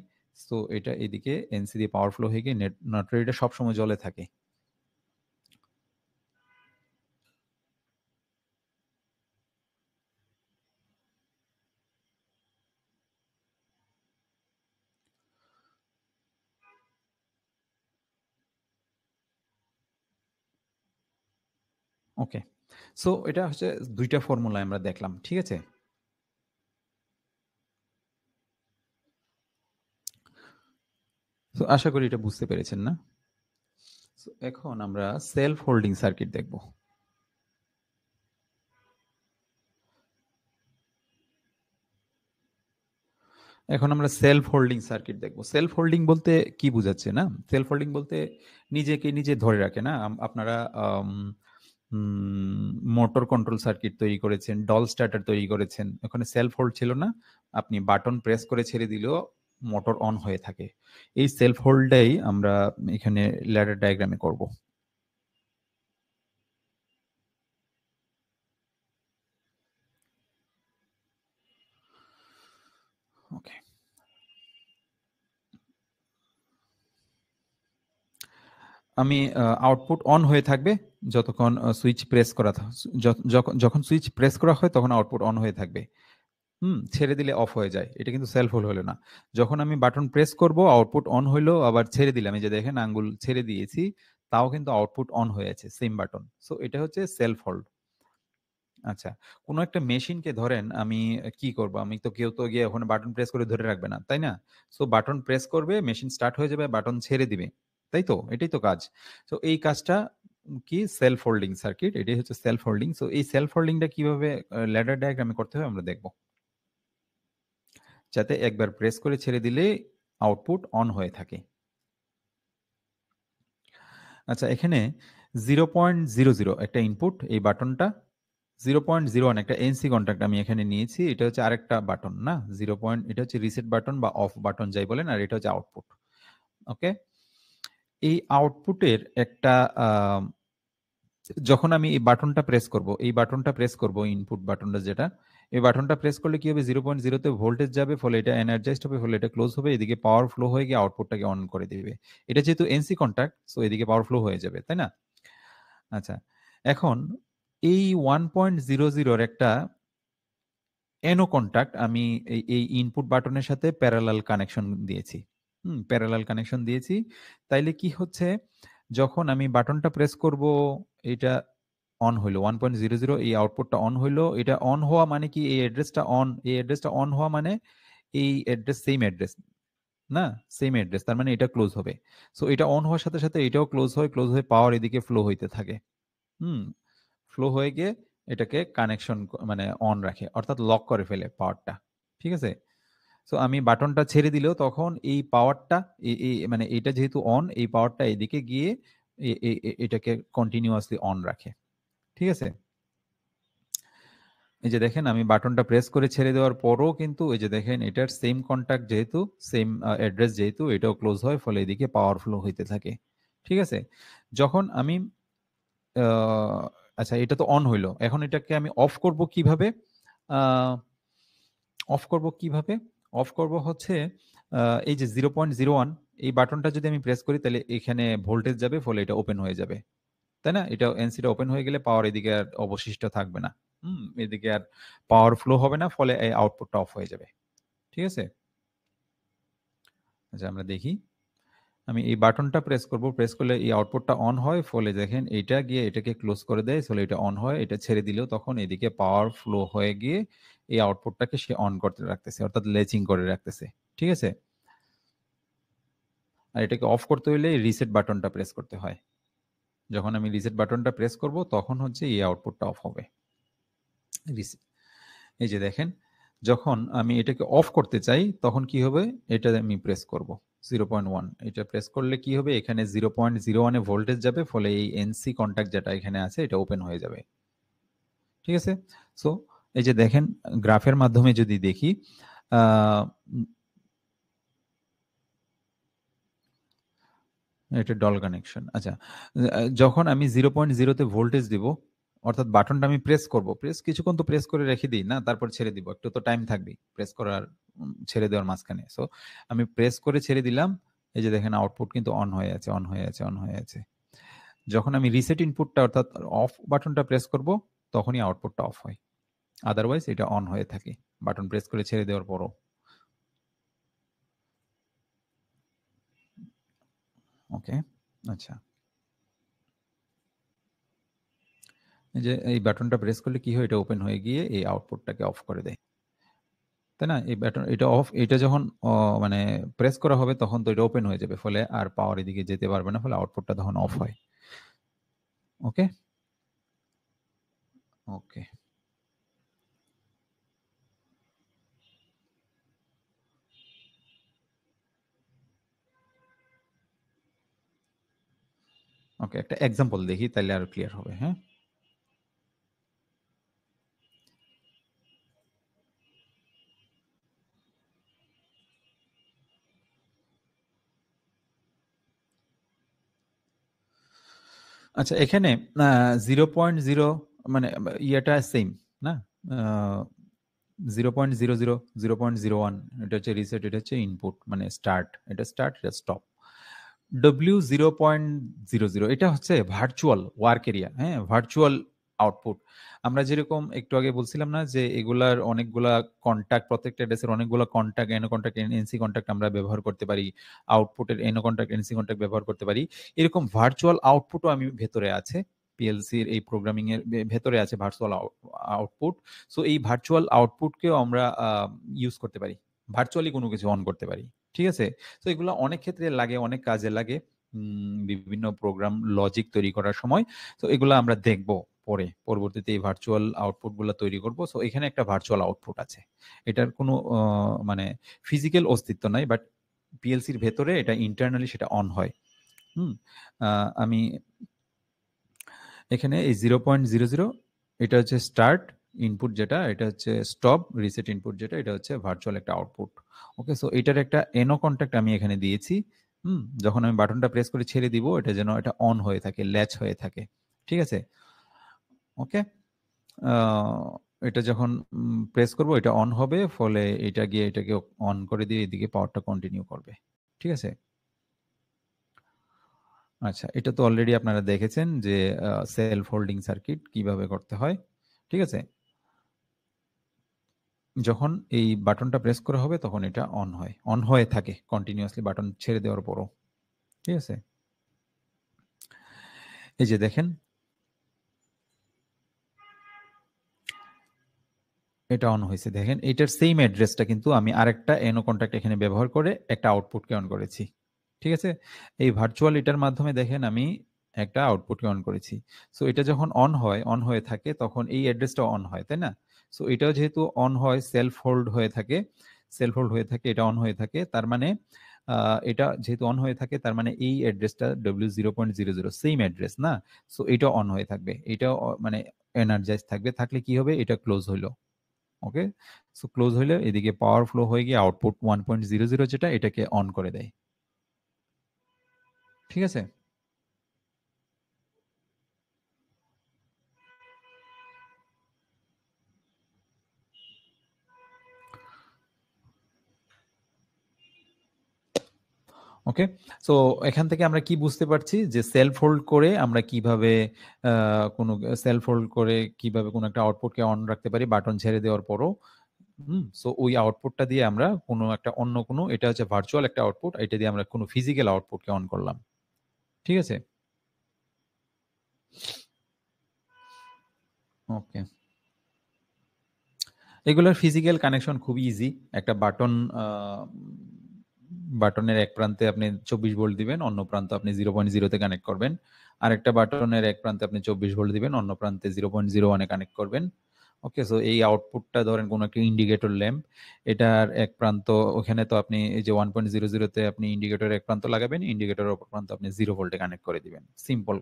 সো এটা এদিকে এনসি দিয়ে পাওয়ার ফ্লো হয়ে গিয়ে নট রেডিটা সবসময় জ্বলে থাকে। ওকে, সো এটা হচ্ছে দুইটা ফর্মুলা আমরা দেখলাম, ঠিক আছে? তো আশা করি এটা বুঝতে পেরেছেন, না? এখন আমরা সেলফ হোল্ডিং সার্কিট দেখব। এখন আমরা সেলফ হোল্ডিং সার্কিট দেখব। সেলফ হোল্ডিং বলতে কি বোঝাচ্ছে, না? সেলফ হোল্ডিং বলতে নিজেকে নিজে ধরে রাখে, না? আপনারা মোটর কন্ট্রোল সার্কিট তৈরি করেছেন, ডল স্টার্টার তৈরি করেছেন, ওখানে সেলফ হোল্ড ছিল না, আপনি বাটন প্রেস করে ছেড়ে দিলেও মোটর অন হয়ে থাকে। এই সেলফ হোল্ডটাই আমরা এখানে ল্যাডার ডায়াগ্রামে করব। ওকে, আমি আউটপুট অন হয়ে থাকবে যতক্ষণ সুইচ প্রেস করা যখন সুইচ প্রেস করা হয় তখন আউটপুট অন হয়ে থাকবে। ছেড়ে দিলে অফ হয়ে যায়। এটা কিন্তু সেলফ হোল্ড হলো না। যখন আমি বাটন প্রেস করব আউটপুট অন হইলো, আবার ছেড়ে দিলাম, এই যে দেখেন আঙ্গুল ছেড়ে দিয়েছি, তাও কিন্তু আউটপুট অন হয়ে আছে, সেম বাটন। সো এটা হচ্ছে সেলফ হোল্ড। আচ্ছা, কোনো একটা মেশিনকে ধরেন আমি কি করব? আমি তো কেউ তো গিয়ে ওখানে বাটন প্রেস করে ধরে রাখবে না, তাই না? সো বাটন প্রেস করবে, মেশিন স্টার্ট হয়ে যাবে, বাটন ছেড়ে দিবে। তাই তো? এটাই তো কাজ। সো এই কাজটা কি সেলফ হোল্ডিং সার্কিট, এটাই হচ্ছে সেলফ হোল্ডিং। সো এই সেলফ হোল্ডিংটা কিভাবে ল্যাডার ডায়াগ্রামে করতে হয় আমরা দেখব। যাতে একবার প্রেস করে ছেড়ে দিলে আউটপুট অন হয়ে থাকে। আচ্ছা, এখানে 0.00 একটা ইনপুট, এই বাটনটা 0.01 একটা এনসি কন্ট্যাক্ট আমি এখানে নিয়েছি। এটা হচ্ছে আরেকটা বাটন না, 0. এটা হচ্ছে রিসেট বাটন বা অফ বাটন যাই বলেন, আর এটা হচ্ছে আউটপুট। ওকে, এই আউটপুটের একটা যখন আমি এই বাটনটা প্রেস করব, এই বাটনটা প্রেস করব, ইনপুট বাটনটা যেটা, এই বাটনটা প্রেস করলে কি হবে, 0.0 তে ভোল্টেজ যাবে, ফলে এটা এনার্জাইজড হবে, ফলে এটা ক্লোজ হবে, এদিকে পাওয়ার ফ্লো হয়ে গিয়ে আউটপুটটাকে অন করে দিবে। এটা যেহেতু এনসি কন্ট্যাক্ট, সো এদিকে পাওয়ার ফ্লো হয়ে যাবে, তাই না? আচ্ছা, এখন এই 1.00 একটা এনো কন্ট্যাক্ট আমি এই ইনপুট বাটনের সাথে প্যারালাল কানেকশন দিয়েছি। প্যারালাল কানেকশন দিয়েছি। তাইলে কি হচ্ছে, যখন আমি বাটনটা প্রেস করব, এটা অন হইলো 1.00, এই আউটপুটটা অন হইলো। এটা অন হওয়া মানে কি, এই অ্যাড্রেসটা অন, এই অ্যাড্রেসটা অন হওয়া মানে এই অ্যাড্রেস সেম অ্যাড্রেস না, সেম অ্যাড্রেস, তার মানে এটা ক্লোজ হবে। সো এটা অন হওয়ার সাথে সাথে এটাও ক্লোজ হয়, ক্লোজ হয়ে পাওয়ার এদিকে ফ্লো হইতে থাকে। হুম ফ্লো হয়ে গিয়ে এটাকে কানেকশন মানে অন রাখে, অর্থাৎ লক করে ফেলে পাওয়ারটা। ঠিক আছে? সো আমি বাটনটা ছেড়ে দিলেও তখন এই পাওয়ারটা, মানে এটা যেহেতু অন, এই পাওয়ারটা এদিকে গিয়ে এটাকে কন্টিনিউয়াসলি অন রাখে। ঠিক আছে? এই যে দেখেন আমি বাটনটা প্রেস করে ছেড়ে দেওয়ার পরও কিন্তু এই যে দেখেন এটার সেম কন্ট্যাক্ট যেহেতু, সেম অ্যাড্রেস যেহেতু, এটাও ক্লোজ হয়, ফলে এদিকে পাওয়ার ফ্লো হইতে থাকে। ঠিক আছে? যখন আমি আচ্ছা, এটা তো অন হইলো, এখন এটাকে আমি অফ করব কিভাবে? অফ করব কিভাবে? অফ করব হচ্ছে এই যে 0.01, এই বাটনটা যদি আমি প্রেস করি তাহলে এখানে ভোল্টেজ যাবে, ফলে এটা ওপেন হয়ে যাবে, তাই না? এটা এনসিটা ওপেন হয়ে গেলে পাওয়ার এদিকে আর অবশিষ্ট থাকবে না। এদিকে আর পাওয়ার ফ্লো হবে না, ফলে এই আউটপুটটা অফ হয়ে যাবে। ঠিক আছে? আচ্ছা, আমরা দেখি। আমি এই বাটনটা প্রেস করব, প্রেস করলে এই আউটপুটটা অন হয়, ফলে দেখেন এইটা গিয়ে এটাকে ক্লোজ করে দেয়, ফলে এটা অন হয়। এটা ছেড়ে দিলেও তখন এদিকে পাওয়ার ফ্লো হয়ে গিয়ে এই আউটপুটটাকে সে অন করতে রাখতেছে, অর্থাৎ লেচিং করে রাখতেছে। ঠিক আছে? আর এটাকে অফ করতে হলে রিসেট বাটনটা প্রেস করতে হয়। যখন আমি রিসেট বাটনটা প্রেস করব তখন হচ্ছে এই আউটপুটটা অফ হবে। এই যে দেখেন, যখন আমি এটাকে অফ করতে চাই তখন কি হবে, এটা আমি প্রেস করব 0.1, এটা প্রেস করলে কি হবে, এখানে 0.01 এ ভোল্টেজ যাবে, ফলে এই এনসি কন্ট্যাক্ট যেটা এখানে আছে এটা ওপেন হয়ে যাবে। ঠিক আছে? সো এই যে দেখেন, গ্রাফের মাধ্যমে যদি দেখি, এটা ডল কানেকশন। আচ্ছা, যখন আমি 0.0 তে ভোল্টেজ দিব, অর্থাৎ বাটনটা আমি প্রেস করব, প্রেস কিছুক্ষণ তো প্রেস করে রেখে দিই না, তারপর ছেড়ে দিব, একটু তো টাইম থাকবেই প্রেস করার ছেড়ে দেওয়ার মাঝখানে। সো আমি প্রেস করে ছেড়ে দিলাম, এই যে দেখেন আউটপুট কিন্তু অন হয়ে আছে, অন হয়ে আছে, অন হয়ে আছে। যখন আমি রিসেট ইনপুটটা অর্থাৎ অফ বাটনটা প্রেস করব, তখনই আউটপুটটা অফ হয়, আদারওয়াইজ এটা অন হয়ে থাকে বাটন প্রেস করে ছেড়ে দেওয়ার পরও। ওকে, আচ্ছা, এই যে এই বাটনটা প্রেস করলে কি হয়, এটা ওপেন হয়ে গিয়ে এই আউটপুটটাকে অফ করে দেয়, তাই না? এই বাটন এটা অফ, এটা যখন মানে প্রেস করা হবে তখন তো এটা ওপেন হয়ে যাবে, ফলে আর পাওয়ার এদিকে যেতে পারবে না, ফলে আউটপুটটা তখন অফ হয়। ওকে, ওকে, ওকে, একটা এক্সাম্পল দেখি তাহলে আরো ক্লিয়ার হবে। হ্যাঁ, আচ্ছা, এখানে 0.0 মানে ইয়েটা সেম না, 0.00, 0.01 এটা হচ্ছে রিসেট, এটা হচ্ছে ইনপুট মানে স্টার্ট, এটা স্টার্ট, এটা স্টপ। W0.00 এটা হচ্ছে ভার্চুয়াল ওয়ার্ক এরিয়া, হ্যাঁ, ভার্চুয়াল আউটপুট। আমরা যেরকম একটু আগে বলছিলাম না যে এগুলার অনেকগুলা কন্ট্যাক্ট, প্রত্যেকটা অ্যাড্রেসের অনেকগুলো কন্ট্যাক্ট, এনো কন্ট্যাক্ট, এনসি কন্ট্যাক্ট আমরা ব্যবহার করতে পারি, আউটপুটের এনো কন্ট্যাক্ট, এনসি কন্ট্যাক্ট ব্যবহার করতে পারি। এরকম ভার্চুয়াল আউটপুটও আমি ভেতরে আছে, পিএলসির এই প্রোগ্রামিং এর ভেতরে আছে ভার্চুয়াল আউটপুট। সো এই ভার্চুয়াল আউটপুটকেও আমরা ইউজ করতে পারি, ভার্চুয়ালি কোনো কিছু অন করতে পারি। ঠিক আছে? তো এগুলো অনেক ক্ষেত্রে লাগে, অনেক কাজে লাগে বিভিন্ন প্রোগ্রাম লজিক তৈরি করার সময়। তো এগুলো আমরা দেখব পরে, পরবর্তীতে এই ভার্চুয়াল আউটপুটগুলো তৈরি করব। সো এখানে একটা ভার্চুয়াল আউটপুট আছে, এটার কোনো মানে ফিজিক্যাল অস্তিত্ব নাই, বাট পিএলসির ভেতরে এটা ইন্টারনালি সেটা অন হয়। আমি এখানে এই 0.00 এটা হচ্ছে স্টার্ট ইনপুট, যেটা এটা হচ্ছে স্টপ রিসেট ইনপুট, যেটা এটা হচ্ছে ভার্চুয়াল একটা আউটপুট। ওকে, সো এটার একটা এনো কন্ট্যাক্ট আমি এখানে দিয়েছি। যখন আমি বাটনটা প্রেস করে ছেড়ে দিব, এটা যেন এটা অন হয়ে থাকে, ল্যাচ হয়ে থাকে। ঠিক আছে? ওকে, এটা যখন প্রেস করব এটা অন হবে, ফলে এটা গিয়ে এটাকে অন করে দিয়ে এদিকে পাওয়ারটা কন্টিনিউ করবে। ঠিক আছে? আচ্ছা, এটা তো অলরেডি আপনারা দেখেছেন যে সেলফ হোল্ডিং সার্কিট কিভাবে করতে হয়। ঠিক আছে? যখন এই বাটনটা প্রেস করা হবে তখন এটা অন হয়, অন হয়ে থাকে কন্টিনিউয়াসলি বাটন ছেড়ে দেওয়ার পরও। ঠিক আছে? এই যে দেখেন, এটা অন হয়েছে। দেখেন এটার সেম অ্যাড্রেসটা কিন্তু আমি আরেকটা এনো কন্ট্যাক্ট এখানে ব্যবহার করে একটা আউটপুটকে অন করেছি। ঠিক আছে? এই ভার্চুয়াল এটার মাধ্যমে দেখেন আমি একটা আউটপুটকে অন করেছি। সো এটা যখন অন হয়, অন হয়ে থাকে, তখন এই অ্যাড্রেসটা অন হয়, তাই না? সো এটাও যেহেতু অন হয়, সেলফ হোল্ড হয়ে থাকে, সেলফ হোল্ড হয়ে থাকে, এটা অন হয়ে থাকে, তার মানে এটা যেহেতু অন হয়ে থাকে, তার মানে এই অ্যাড্রেসটা W0.00 সেম অ্যাড্রেস না? সো এটাও অন হয়ে থাকবে, এটাও মানে এনার্জাইজ থাকবে। থাকলে কি হবে? এটা ক্লোজ হইলো। ওকে, সো ক্লোজ হইলে এদিকে পাওয়ার ফ্লো হয়ে গিয়ে আউটপুট 1.00 যেটা, এটাকে অন করে দেয়। ঠিক আছে? ওকে, সো এখান থেকে আমরা কি বুঝতে পারছি যে সেলফ হোল্ড করে আমরা কিভাবে কোনো সেলফ হোল্ড করে কিভাবে কোনো একটা আউটপুটকে অন রাখতে পারি বাটন ছেড়ে দেওয়ার পরও। সো ওই আউটপুটটা দিয়ে আমরা কোনো একটা অন্য কোনো, এটা হচ্ছে ভার্চুয়াল একটা আউটপুট, এটা দিয়ে আমরা কোনো ফিজিক্যাল আউটপুটকে অন করলাম। ঠিক আছে? ওকে, এগুলোর ফিজিক্যাল কানেকশন খুব ইজি। একটা বাটন, বাটনের এক প্রান্তে আপনি 24 ভোল্ট দিবেন, অন্য প্রান্ত আপনি 0.0 তে কানেক্ট করবেন। আরেকটা বাটনের এক প্রান্তে আপনি 24 ভোল্ট দিবেন, অন্য প্রান্তে 0.01 এ কানেক্ট করবেন। ওকে, সো এই আউটপুটটা ধরেন কোনো একটা ইন্ডিকেটর ল্যাম্প, এটার এক প্রান্ত ওখানে তো আপনি এই যে 1.00 তে আপনি ইন্ডিকেটরের এক প্রান্ত লাগাবেন, ইন্ডিকেটরের অপর প্রান্ত আপনি 0 ভোল্টে কানেক্ট করে দিবেন। Simple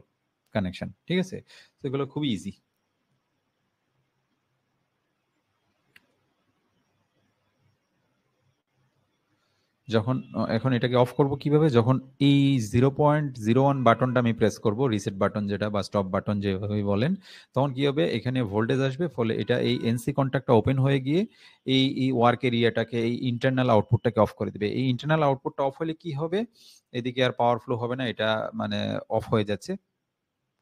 connection. ঠিক আছে? তো এগুলো খুবই ইজি। যখন এখন এটাকে অফ করব কিভাবে? যখন এই 0.01 বাটনটা আমি প্রেস করব, রিসেট বাটন যেটা বা স্টপ বাটন যেভাবেই বলেন, তখন কি হবে? এখানে ভোল্টেজ আসবে, ফলে এটা এই এনসি কন্ট্যাক্টটা ওপেন হয়ে গিয়ে এই ওয়ার্ক এরিয়াটাকে, এই ইন্টারনাল আউটপুটটাকে অফ করে দিবে। এই ইন্টারনাল আউটপুটটা অফ হলে কি হবে? এদিকে আর পাওয়ার ফ্লো হবে না, এটা মানে অফ হয়ে যাচ্ছে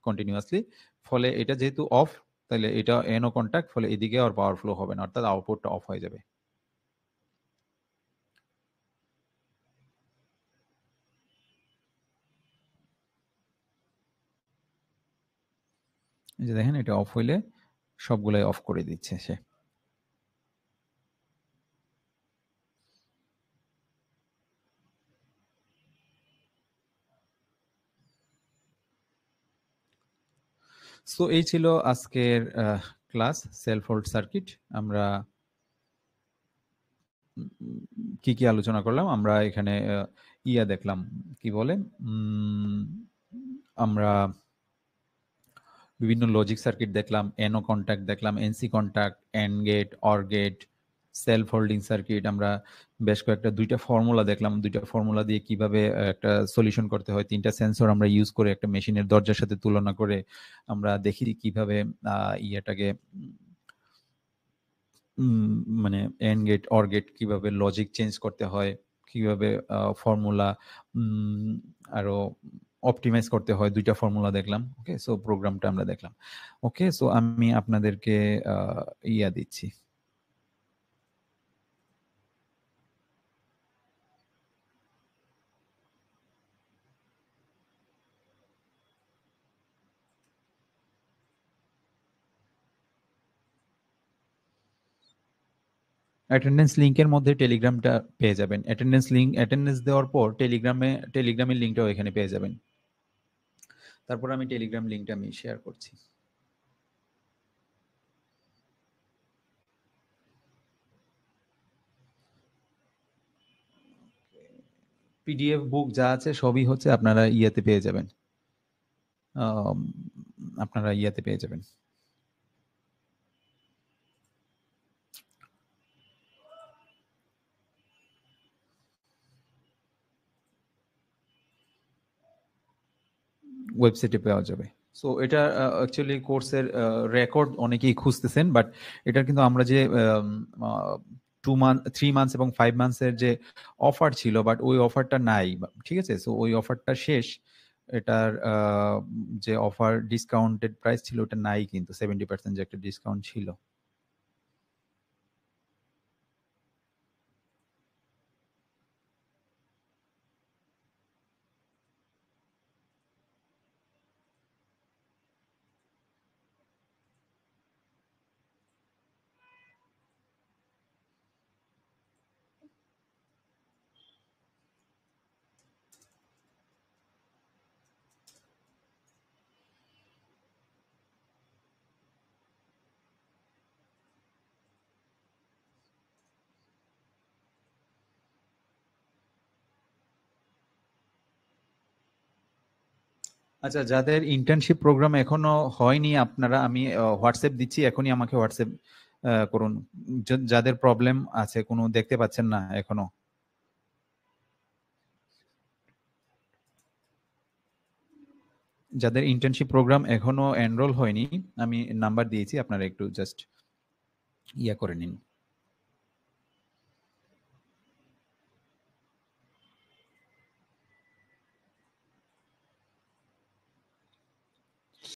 কন্টিনিউয়াসলি। ফলে এটা যেহেতু অফ, তাহলে এটা এনো কন্ট্যাক্ট, ফলে এদিকে আর পাওয়ার ফ্লো হবে না, অর্থাৎ আউটপুটটা অফ হয়ে যাবে। এই যে দেখেন, এটা অফ হইলে সবগুলাই অফ করে দিচ্ছে সে। সো এই ছিল আজকের ক্লাস, সেলফ হোল্ড সার্কিট। আমরা কি কি আলোচনা করলাম? আমরা এখানে ইয়া দেখলাম, কি বলে, আমরা বিভিন্ন লজিক সার্কিট দেখলাম, এনো কন্ট্যাক্ট দেখলাম, NC contact, and gate, or gate, self holding circuit, আমরা বেশ কয়েকটা 2টা ফর্মুলা দেখলাম, 2টা ফর্মুলা দিয়ে কিভাবে একটা সলিউশন করতে হয়, 3টা সেন্সর আমরা ইউজ করে একটা মেশিনের দরজার সাথে তুলনা করে আমরা দেখি কিভাবে ইয়েটাকে মানে এন্ড গেট অর গেট কিভাবে লজিক চেঞ্জ করতে হয়, কিভাবে ফর্মুলা আরো অপটিমাইজ করতে হয়, 2টা ফর্মুলা দেখলাম। ওকে, সো প্রোগ্রামটা আমরা দেখলাম। ওকে, সো আমি আপনাদেরকে ইয়া দিচ্ছি। অ্যাটেন্ডেন্স লিংকের মধ্যে টেলিগ্রামটা পেয়ে যাবেন। অ্যাটেন্ডেন্স দেওয়ার পর টেলিগ্রামের লিংকটাও এখানে পেয়ে যাবেন। তারপর আমি টেলিগ্রাম লিংকটা আমি শেয়ার করছি। পিডিএফ বুক যা আছে সবই হচ্ছে আপনারা ইয়েতে পেয়ে যাবেন, আপনারা ইয়েতে পেয়ে যাবেন। ওয়েবসাইটে পাওয়া যাবে। সো এটা অ্যাকচুয়ালি কোর্সের রেকর্ড অনেকেই খুঁজতেছেন, বাট এটার কিন্তু আমরা যে 2 মান্থ 3 মান্থস এবং 5 মান্থসের যে অফার ছিল, বাট ওই অফারটা নাই, ঠিক আছে। সো ওই অফারটা শেষ, এটার যে অফার ডিসকাউন্টেড প্রাইস ছিল ওটা নাই, কিন্তু 70% যে একটা ডিসকাউন্ট ছিল। আচ্ছা, যাদের ইন্টার্নশিপ প্রোগ্রাম এখনো হয়নি, আপনারা, আমি হোয়াটসঅ্যাপ দিচ্ছি, এখনই আমাকে হোয়াটসঅ্যাপ করুন। যাদের প্রবলেম আছে, কোনো দেখতে পাচ্ছেন না এখনো, যাদের ইন্টার্নশিপ প্রোগ্রাম এখনো এনরোল হয়নি, আমি নাম্বার দিয়েছি, আপনারা একটু জাস্ট ইয়া করে নিন।